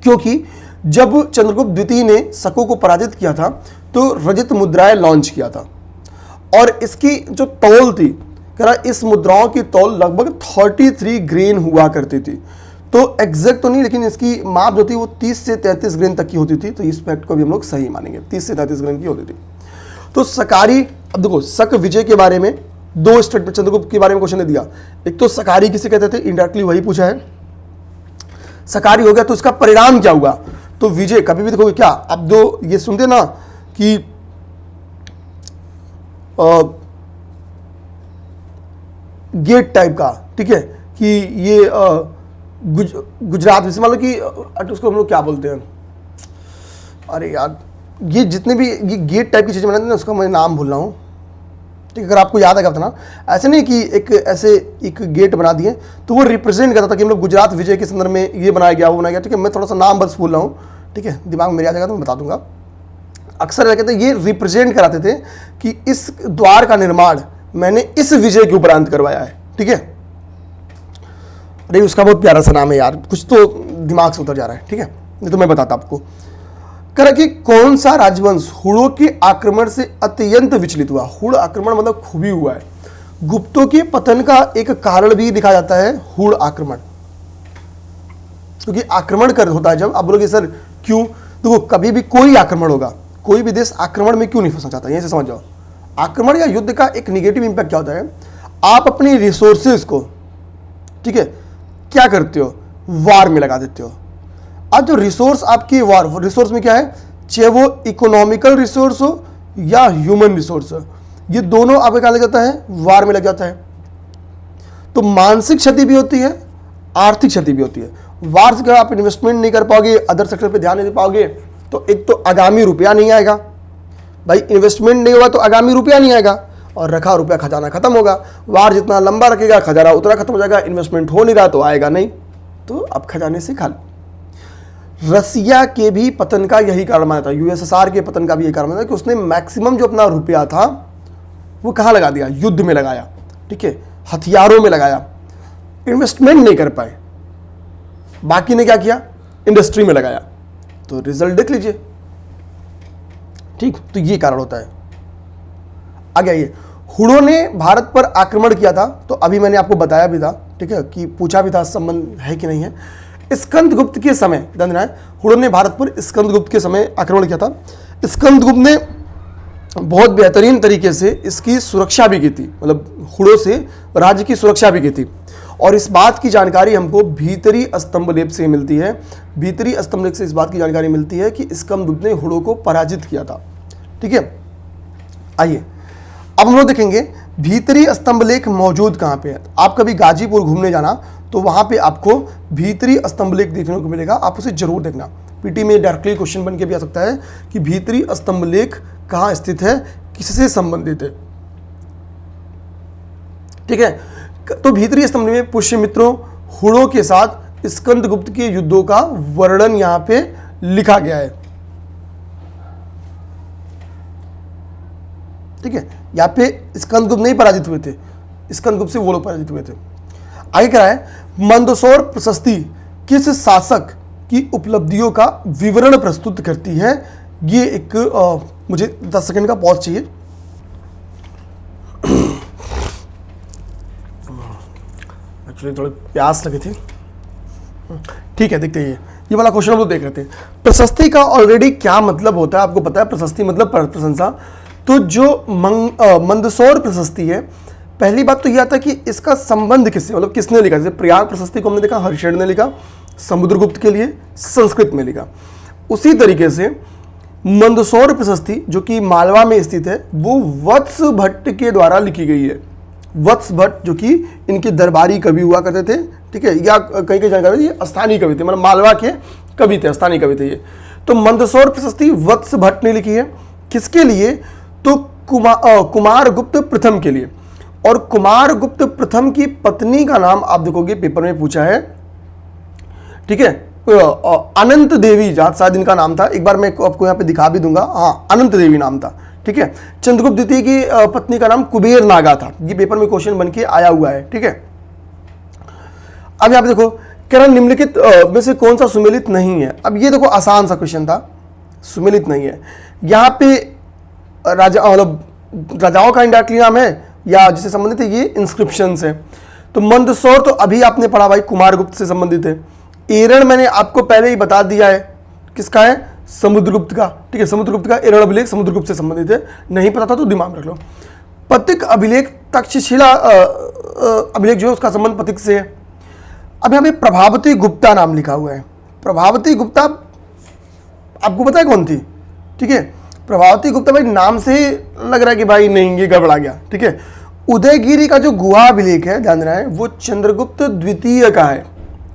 क्योंकि जब चंद्रगुप्त द्वितीय ने शकों को पराजित किया था तो रजत मुद्राएं लॉन्च किया था, और इसकी जो तौल थी, कह रहा इस मुद्राओं की तौल लगभग 33 ग्रेन हुआ करती थी। तो एग्जैक्ट तो नहीं, लेकिन इसकी माप जो थी वो 30 से 33 ग्रेन तक की होती थी। तो इस फैक्ट को भी हम लोग सही मानेंगे, 30 से 33 ग्रेन की होती थी। तो सकारी, अब देखो, शक विजय के बारे में 2 स्टेटमेंट चंद्रगुप्त के बारे में क्वेश्चन ने दिया। एक तो सकारी किसे कहते थे, इनडायरेक्टली वही पूछा है। सकारी हो गया तो इसका परिणाम क्या हुआ? तो विजय, कभी भी देखोगे क्या, अब दो ये सुनते ना कि गेट टाइप का, ठीक है, कि ये गुजरात में, मान लो कि उसको हम लोग क्या बोलते हैं, अरे यार, ये जितने भी ये गेट टाइप की चीज़ें बनाते हैं ना, उसका मैं नाम भूल रहा हूँ, ठीक है, अगर आपको याद है बताना। ऐसे नहीं कि एक गेट बना दिए तो वो रिप्रेजेंट करता था कि हम लोग गुजरात विजय के संदर्भ में ये बनाया गया, वो बनाया गया, ठीक है, मैं थोड़ा सा नाम बस भूल रहा हूँ, ठीक है, दिमाग में मेरे आ जाएगा तो मैं बता दूंगा। अक्सर कहते हैं ये रिप्रेजेंट कराते थे कि इस द्वार का निर्माण मैंने इस विजय के उपरांत करवाया है, ठीक है। अरे उसका बहुत प्यारा सा नाम है यार, कुछ तो दिमाग से उतर जा रहा है, ठीक है, ये तो मैं बताता आपको। कह रहा कि कौन सा राजवंश हुड़ों के आक्रमण से अत्यंत विचलित हुआ? हुड़ आक्रमण मतलब खूबी हुआ है। गुप्तों के पतन का एक कारण भी दिखा जाता है हुड़ आक्रमण, क्योंकि आक्रमण कर होता है जब। आप बोलोगे सर क्यों? देखो, कभी भी कोई आक्रमण होगा, कोई भी देश आक्रमण में क्यों नहीं फंसना चाहता, यहीं से समझ जाओ। आक्रमण या युद्ध का एक निगेटिव इंपैक्ट क्या होता है, आप अपनी रिसोर्सेज को, ठीक है, क्या करते हो, वार में लगा देते हो। अब जो रिसोर्स आपकी वार, रिसोर्स में क्या है, चाहे वो इकोनॉमिकल रिसोर्स हो या ह्यूमन रिसोर्स हो, ये दोनों आपका क्या लग जाता है, वार में लग जाता है। तो मानसिक क्षति भी होती है, आर्थिक क्षति भी होती है। वार से अगर आप इन्वेस्टमेंट नहीं कर पाओगे, अदर सेक्टर पे ध्यान नहीं दे पाओगे, तो एक तो आगामी रुपया नहीं आएगा, भाई इन्वेस्टमेंट नहीं होगा तो आगामी रुपया नहीं आएगा, और रखा रुपया खजाना खत्म होगा। वार जितना लंबा रखेगा खजाना उतना खत्म हो जाएगा, इन्वेस्टमेंट हो नहीं रहा तो आएगा नहीं, तो अब खजाने से खाली। रसिया के भी पतन का यही कारण माना था, यूएसएसआर के पतन का भी यही कारण माना था कि उसने मैक्सिमम जो अपना रुपया था वो कहाँ लगा दिया, युद्ध में लगाया, ठीक है, हथियारों में लगाया, इन्वेस्टमेंट नहीं कर पाए। बाकी ने क्या किया, इंडस्ट्री में लगाया, तो रिजल्ट देख लीजिए, ठीक। तो ये कारण होता है। आगे आइए, हुड़ों ने भारत पर आक्रमण किया था, तो अभी मैंने आपको बताया भी था, ठीक है, कि पूछा भी था संबंध है कि नहीं है। स्कंदगुप्त के समय, ध्यान देना है, हुड़ों ने भारत पर स्कंदगुप्त के समय आक्रमण किया था। स्कंदगुप्त ने बहुत बेहतरीन तरीके से इसकी सुरक्षा भी की थी, मतलब हुड़ों से राज्य की सुरक्षा भी की थी। और इस बात की जानकारी हमको भीतरी स्तंभलेख से मिलती है। भीतरी स्तंभलेख से इस बात की जानकारी मिलती है कि स्कंदगुप्त ने हुड़ों को पराजित किया था, ठीक है। आइए अब हम लोग देखेंगे भीतरी स्तंभलेख मौजूद कहाँ पे है। आप कभी गाजीपुर घूमने जाना तो वहाँ पे आपको भीतरी स्तंभलेख देखने को मिलेगा, आप उसे जरूर देखना। पीटी में डायरेक्टली क्वेश्चन बन के भी आ सकता है कि भीतरी स्तंभलेख कहाँ स्थित है, किससे संबंधित है, ठीक है। तो भीतरी स्तंभ में पुष्यमित्रों, हुड़ों के साथ स्कंदगुप्त के युद्धों का वर्णन यहाँ पे लिखा गया है, ठीक है। यहाँ पे स्कंदगुप्त नहीं पराजित हुए थे, स्कंदगुप्त से वो लोग पराजित हुए थे। आगे क्या है, मंदसौर प्रशस्ति किस शासक की उपलब्धियों का विवरण प्रस्तुत करती है। ये एक मुझे 10 सेकंड का पॉज चाहिए। एक्चुअली थोड़ी प्यास लगी थी, ठीक है। देखते हैं ये वाला क्वेश्चन हम लोग देख रहे थे। प्रशस्ति का ऑलरेडी क्या मतलब होता है आपको पता है, प्रशस्ति मतलब प्रशंसा। तो जो मंदसौर प्रशस्ति है, पहली बात तो यह आता है कि इसका संबंध किससे, मतलब किसने लिखा। जैसे प्रयाग प्रशस्ति को हमने देखा हर्षण ने लिखा, समुद्रगुप्त के लिए संस्कृत में लिखा। उसी तरीके से मंदसौर प्रशस्ति जो कि मालवा में स्थित है, वो वत्स भट्ट के द्वारा लिखी गई है। वत्स भट्ट जो कि इनके दरबारी कवि हुआ करते थे, ठीक है, या कहीं कहीं जानकारी ये स्थानीय कवि थे, मतलब मालवा के कवि थे, स्थानीय कवि थे ये। तो मंदसौर प्रशस्ति वत्स भट्ट ने लिखी है। किसके लिए, तो कुमारगुप्त प्रथम के लिए। और कुमारगुप्त प्रथम की पत्नी का नाम आप देखोगे पेपर में पूछा है, ठीक है, अनंत देवी, जहां शायद इनका नाम था, एक बार मैं आपको यहाँ पे दिखा भी दूंगा, हाँ अनंत देवी नाम था, ठीक है। चंद्रगुप्त द्वितीय की पत्नी का नाम कुबेर नागा था। ये पेपर में क्वेश्चन बन के आया हुआ है, ठीक है। अब यहाँ पे देखो, करण निम्नलिखित में से कौन सा सुमेलित नहीं है। अब ये देखो आसान सा क्वेश्चन था, सुमेलित नहीं है। यहाँ पे राजा, मतलब राजाओं का इंडायरेक्टली नाम है या जिससे संबंधित है, ये इंस्क्रिप्शन है। तो मंदसौर तो अभी आपने पढ़ा भाई, कुमारगुप्त से संबंधित है। एरण मैंने आपको पहले ही बता दिया है, किसका है, समुद्रगुप्त का, ठीक है। समुद्रगुप्त का एरण अभिलेख समुद्रगुप्त से संबंधित है, नहीं पता था तो दिमाग में रख लो। पथिक अभिलेख तक्षशिला अभिलेख जो है उसका संबंध पथिक से है। अब यहाँ पे प्रभावती गुप्ता नाम लिखा हुआ है। प्रभावती गुप्ता आपको पता है कौन थी, ठीक है। प्रभावती गुप्ता भाई नाम से ही लग रहा है कि भाई नहीं ये गड़बड़ा गया, ठीक है। उदयगिरी का जो गुहा अभिलेख है, ध्यान देना है, वो चंद्रगुप्त द्वितीय का है।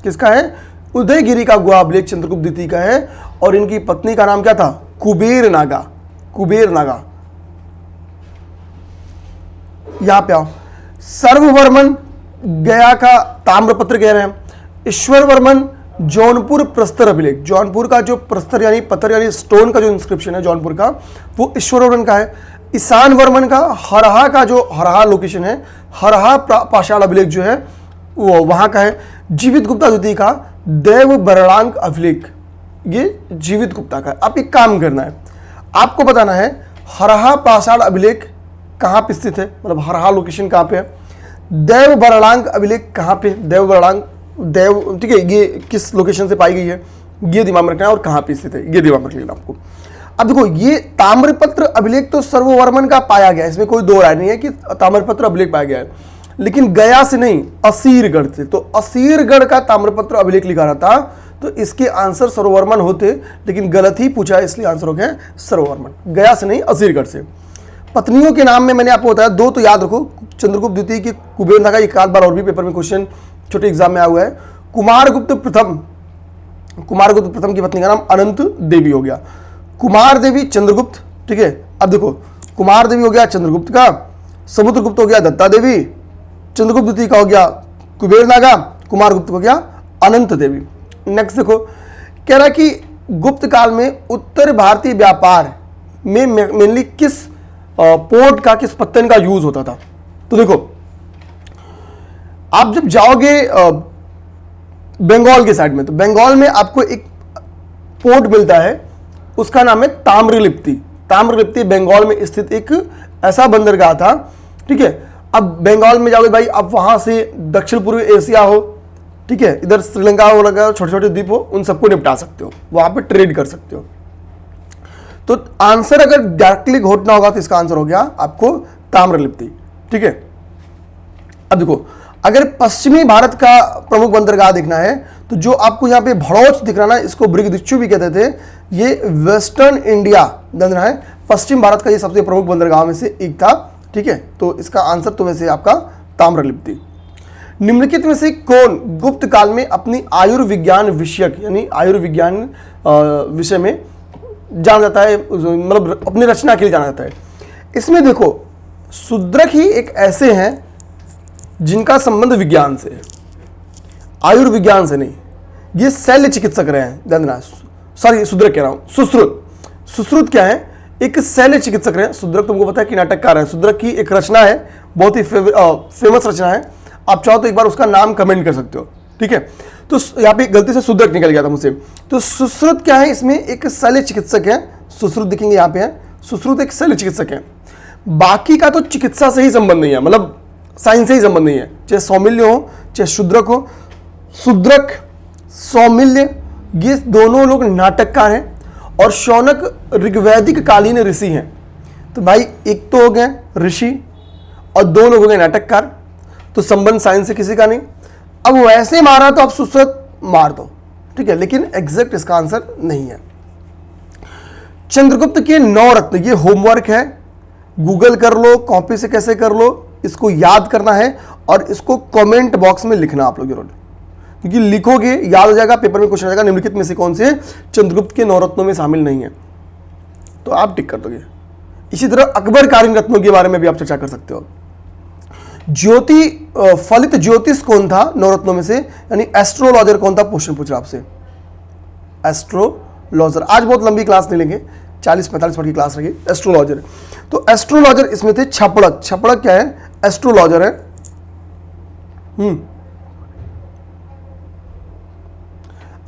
किसका है, उदयगिरी का गुहा अभिलेख चंद्रगुप्त द्वितीय का है। और इनकी पत्नी का नाम क्या था, कुबेर नागा, कुबेर नागा। यहां पे आओ, सर्ववर्मन गया का ताम्रपत्र कह रहे हैं। ईश्वरवर्मन जौनपुर प्रस्तर अभिलेख, जौनपुर का जो प्रस्तर यानी पत्थर यानी स्टोन का जो इंस्क्रिप्शन है जौनपुर का, वो ईश्वरवर्मन का है। ईशान वर्मन का हरहा का जो हरहा लोकेशन है, हरहा पाषाण अभिलेख जो है वो वहां का है। जीवित गुप्ता द्वितीय का देव बरणांक अभिलेख, ये जीवित गुप्ता का है। आप एक काम करना है, आपको बताना है हरहा पाषाण अभिलेख कहाँ पे स्थित है, मतलब हरहा लोकेशन कहाँ पे है। देव बरणांक अभिलेख कहाँ पे, देव बरणांक देव, ठीक है, ये किस लोकेशन से पाई गई है, ये दिमाग में रखना है। और कहाँ पे स्थित है ये दिमाग में रख लेना आपको। अब देखो, ये ताम्रपत्र अभिलेख तो सर्ववर्मन का पाया गया है, इसमें कोई दो राय नहीं है कि ताम्रपत्र अभिलेख पाया गया है, लेकिन गया से नहीं, असीरगढ़ से। तो असीरगढ़ का ताम्रपत्र अभिलेख लिखा रहा था, तो इसके आंसर सर्ववर्मन होते, लेकिन गलत ही पूछा है, इसलिए आंसर हो गया सर्ववर्मन। गया से नहीं, असीरगढ़ से। पत्नियों के नाम में मैंने आपको बताया 2 तो याद रखो, चंद्रगुप्त द्वितीय की कुबेर नागा, एक आध बार और भी पेपर में क्वेश्चन छोटे एग्जाम में आया हुआ है। कुमारगुप्त प्रथम की पत्नी का नाम अनंत देवी हो गया। कुमार देवी चंद्रगुप्त, ठीक है। अब देखो कुमार देवी हो गया चंद्रगुप्त का, समुद्रगुप्त हो गया दत्ता देवी, चंद्रगुप्त द्वितीय का हो गया कुबेर नागा, कुमारगुप्त हो गया अनंत देवी। नेक्स्ट देखो, कह रहा कि गुप्त काल में उत्तर भारतीय व्यापार में मेनली किस पोर्ट का, किस पत्तन का यूज होता था। तो देखो आप जब जाओगे बंगाल के साइड में, तो बंगाल में आपको एक पोर्ट मिलता है, उसका नाम है ताम्रलिप्ति। ताम्रलिप्ति बंगाल में स्थित एक ऐसा बंदरगाह था, ठीक है। अब बंगाल में जाओगे भाई, अब वहां से दक्षिण पूर्वी एशिया हो, ठीक है, इधर श्रीलंका हो, लगा छोटे छोटे द्वीप हो, उन सबको निपटा सकते हो, वहां पे ट्रेड कर सकते हो। तो आंसर अगर डायरेक्टली घोटना होगा तो इसका आंसर हो गया आपको ताम्रलिप्ति, ठीक है। अब देखो अगर पश्चिमी भारत का प्रमुख बंदरगाह देखना है, तो जो आपको यहां पे भड़ौच दिख रहा ना, इसको ब्रिगदिच्चू भी कहते थे, ये वेस्टर्न इंडिया दन रहा है, पश्चिम भारत का ये सबसे प्रमुख बंदरगाह में से एक था, ठीक है। तो इसका आंसर तो वैसे आपका ताम्रलिप्ति। निम्नलिखित में से कौन गुप्त काल में अपनी आयुर्विज्ञान विषयक, यानी आयुर्विज्ञान विषय में जाना जाता है, मतलब अपनी रचना के लिए जाना जाता है। इसमें देखो शूद्रक ही एक ऐसे हैं जिनका संबंध विज्ञान से है, आयुर्विज्ञान से नहीं। ये शल्य चिकित्सक रहे हैं, ध्यान देना, सॉरी शूद्रक कह रहा हूं, सुश्रुत। सुश्रुत क्या है, एक शल्य चिकित्सक रहे हैं। शूद्रक तुमको पता है कि नाटककार है। शूद्रक की एक रचना है, बहुत ही फेमस रचना है, आप चाहो तो एक बार उसका नाम कमेंट कर सकते हो, ठीक है। तो यहाँ पे गलती से शूद्रक निकल गया था मुझसे। तो सुश्रुत क्या है, इसमें एक शल्य चिकित्सक है, सुश्रुत दिखेंगे यहाँ पे है, सुश्रुत एक शल्य चिकित्सक है। बाकी का तो चिकित्सा से ही संबंध नहीं है, मतलब साइंस से ही संबंध नहीं है, चाहे सौमिल्य हो चाहे शूद्रक हो। शूद्रक सौमिल्य ये दोनों लोग नाटककार हैं, और शौनक ऋग्वैदिक कालीन ऋषि हैं। तो भाई एक तो हो गए ऋषि और 2 लोग हो गए नाटककार, तो संबंध साइंस से किसी का नहीं। अब वैसे मारा तो आप सुश्रुत मार दो, ठीक है, लेकिन एग्जैक्ट इसका आंसर नहीं है। चंद्रगुप्त के 9 रत्न, ये होमवर्क है, गूगल कर लो, कॉपी से कैसे कर लो, इसको याद करना है और इसको कमेंट बॉक्स में लिखना आप लोग जरूर, क्योंकि लिखोगे याद हो जाएगा, पेपर में क्वेश्चन आएगा निम्नलिखित में से कौन से चंद्रगुप्त के 9 रत्नों में शामिल नहीं है, तो आप टिक कर दोगे। इसी तरह अकबर कालीन रत्नों के बारे में भी आप चर्चा कर सकते हो। फलित ज्योतिष कौन था 9 रत्नों में से, यानी एस्ट्रोलॉजर कौन था, क्वेश्चन पूछ रहा आपसे। एस्ट्रोलॉजर, आज बहुत लंबी क्लास नहीं लेंगे, 40-45 मिनट की क्लास रहेगी। एस्ट्रोलॉजर, तो एस्ट्रोलॉजर इसमें थे छपड़क। छपड़क क्या है, एस्ट्रोलॉजर है।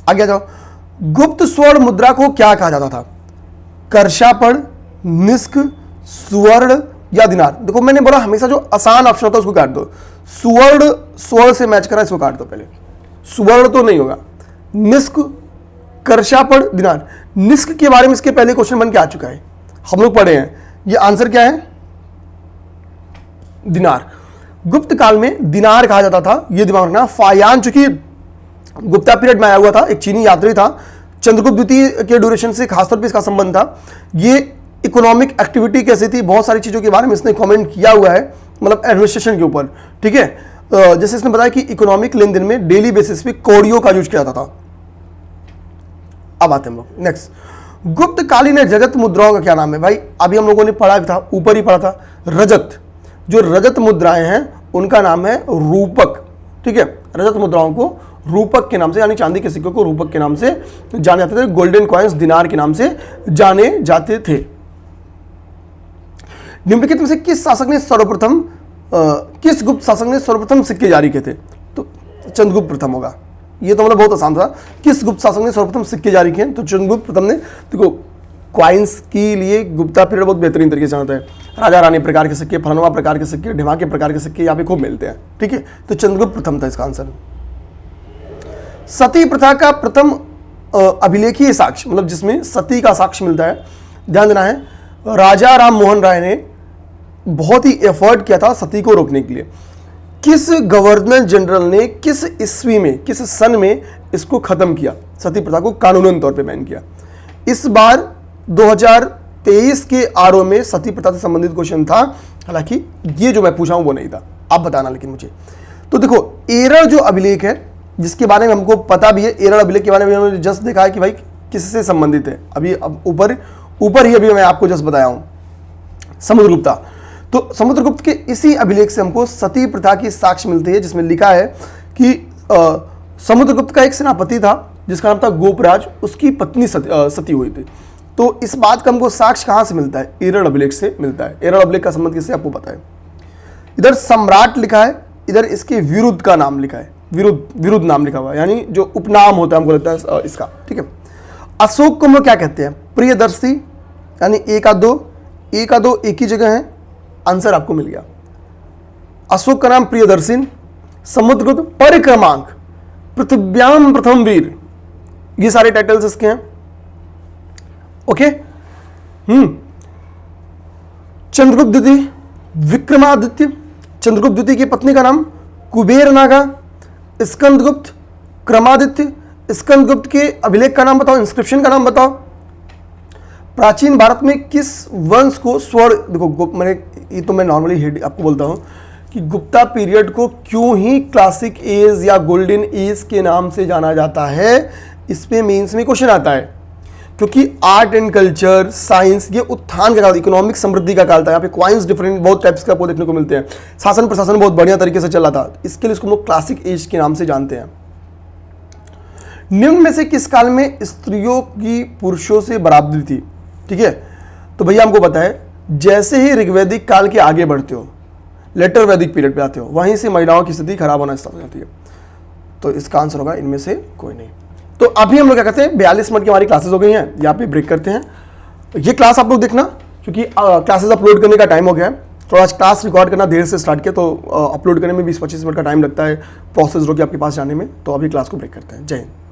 आगे जाओ। गुप्त स्वर्ण मुद्रा को क्या कहा जाता था, कर्षापण, निष्क, सुवर्ण या दिनार। देखो मैंने बोला हमेशा जो आसान ऑप्शन होता है उसको काट दो। स्वर्ण से मैच करा, इसको काट दो पहले, सुवर्ण तो नहीं होगा। निष्क, कर्षापण, दिनार। निष्क के बारे में इसके पहले क्वेश्चन बन के आ चुका है, हम लोग पढ़े हैं। ये आंसर क्या है, दिनार। गुप्त काल में दिनार कहा जाता था, ये दिमाग रखना। फायान चूंकि गुप्ता पीरियड में आया हुआ था, एक चीनी यात्री था, चंद्रगुप्त द्वितीय के ड्यूरेशन से खासतौर पे इसका संबंध था। ये इकोनॉमिक एक्टिविटी कैसी थी, बहुत सारी चीजों के बारे में इसने कमेंट किया हुआ है, मतलब एडमिनिस्ट्रेशन के ऊपर, ठीक है। जैसे इसने बताया कि इकोनॉमिक लेन देन में डेली बेसिस पे कौड़ियों का यूज किया जाता था। अब आते हैं हम लोग नेक्स्ट, गुप्त कालीन जगत मुद्राओं का क्या नाम है। भाई अभी हम लोगों ने पढ़ा था, ऊपर ही पढ़ा था, रजत। जो रजत मुद्राएं हैं उनका नाम है रूपक, ठीक है। रजत मुद्राओं को रूपक के नाम से, यानी चांदी के सिक्कों को रूपक के नाम से जाने जाते थे। गोल्डन कॉइन्स दिनार के नाम से जाने जाते थे। निम्नलिखित में से किस शासक ने सर्वप्रथम किस गुप्त शासक ने सर्वप्रथम सिक्के जारी किए थे, तो चंद्रगुप्त प्रथम होगा। ये तो मतलब बहुत आसान था, किस गुप्त शासक ने सर्वप्रथम सिक्के जारी किए, तो चंद्रगुप्त प्रथम ने। देखो क्वाइंस के लिए गुप्ता पीरियड बहुत बेहतरीन तरीके से जानता है। राजा रानी प्रकार के सिक्के, फलनुमा प्रकार के सिक्के, ढिमा के प्रकार के सिक्के यहाँ पे खूब मिलते हैं, ठीक है। तो चंद्रगुप्त प्रथम था इसका आंसर। सती प्रथा का प्रथम अभिलेखीय साक्ष्य, मतलब जिसमें सती का साक्ष्य मिलता है, ध्यान देना है, राजा राम मोहन राय ने बहुत ही एफर्ट किया था सती को रोकने के लिए। किस गवर्नर जनरल ने किस ईस्वी में, किस सन में इसको खत्म किया, सती प्रथा को कानूनन तौर पे बैन किया? इस बार 2023 के आरओ में सती प्रथा से संबंधित क्वेश्चन था, हालांकि ये जो मैं पूछा हूं वो नहीं था, आप बताना लेकिन मुझे। तो देखो, एरर जो अभिलेख है, जिसके बारे में हमको पता भी है, एरर अभिलेख के बारे में हमने जस्ट देखा है कि भाई किससे संबंधित है, अभी अब ऊपर ही अभी मैं आपको जस्ट बताया हूं, समुद्रगुप्ता। तो समुद्रगुप्त के इसी अभिलेख से हमको सती प्रथा की साक्ष्य मिलती है, जिसमें लिखा है कि समुद्रगुप्त का एक सेनापति था जिसका नाम था गोपराज, उसकी पत्नी सती हुई थी। तो इस बात का हमको साक्ष्य कहां से मिलता है? एरर अभिलेख से मिलता है। एरर अभिलेख का संबंध किससे, आपको पता है। इधर सम्राट लिखा है, इधर इसके विरुद्ध का नाम लिखा है, विरुद्ध नाम लिखा हुआ है, यानी जो उपनाम होता है हमको लगता है इसका, ठीक है। अशोक को हम लोग क्या कहते हैं? प्रियदर्शी, यानी एक आ दो एक ही जगह है, आंसर आपको मिल गया। अशोक का नाम प्रियदर्शी, समुद्रगुप्त परिक्रमांक, पृथ्व्याम प्रथम वीर, ये सारे टाइटल्स इसके हैं। ओके, चंद्रगुप्त द्वितीय, विक्रमादित्य, चंद्रगुप्त द्वितीय की पत्नी का नाम कुबेर नागा, स्कंदगुप्त, क्रमादित्य, स्कंदगुप्त के अभिलेख का नाम बताओ, इंस्क्रिप्शन का नाम बताओ। प्राचीन भारत में किस वंश को स्वर्ण, देखो ये तो मैं नॉर्मली आपको बोलता हूं कि गुप्ता पीरियड को क्यों ही क्लासिक एज या गोल्डन एज के नाम से जाना जाता है, इस पे मेंस में क्वेश्चन आता है। क्योंकि आर्ट एंड कल्चर, साइंस, ये उत्थान का काल, इकोनॉमिक समृद्धि का काल था। यहाँ पे क्वाइंस डिफरेंट बहुत टाइप्स के आपको देखने को मिलते हैं। शासन प्रशासन बहुत बढ़िया तरीके से चला था, इसके लिए इसको लोग क्लासिक एज के नाम से जानते हैं। निम्न में से किस काल में स्त्रियों की पुरुषों से बराबरी थी? ठीक है, तो भैया हमको पता है, जैसे ही ऋग्वैदिक काल के आगे बढ़ते हो, लेटर वैदिक पीरियड पे आते हो, वहीं से महिलाओं की स्थिति खराब होना स्टार्ट हो जाती है। तो इसका आंसर होगा इनमें से कोई नहीं। तो अभी हम लोग क्या करते हैं, 42 मिनट की हमारी क्लासेस हो गई हैं, यहाँ पे ब्रेक करते हैं। ये क्लास आप लोग देखना, क्योंकि क्लासेस अपलोड करने का टाइम हो गया है। थोड़ा आज क्लास रिकॉर्ड करना देर से स्टार्ट किया, तो अपलोड करने में 20-25 मिनट का टाइम लगता है प्रोसेस रोके आपके पास जाने में। तो अभी क्लास को ब्रेक करते हैं। जय हिंद।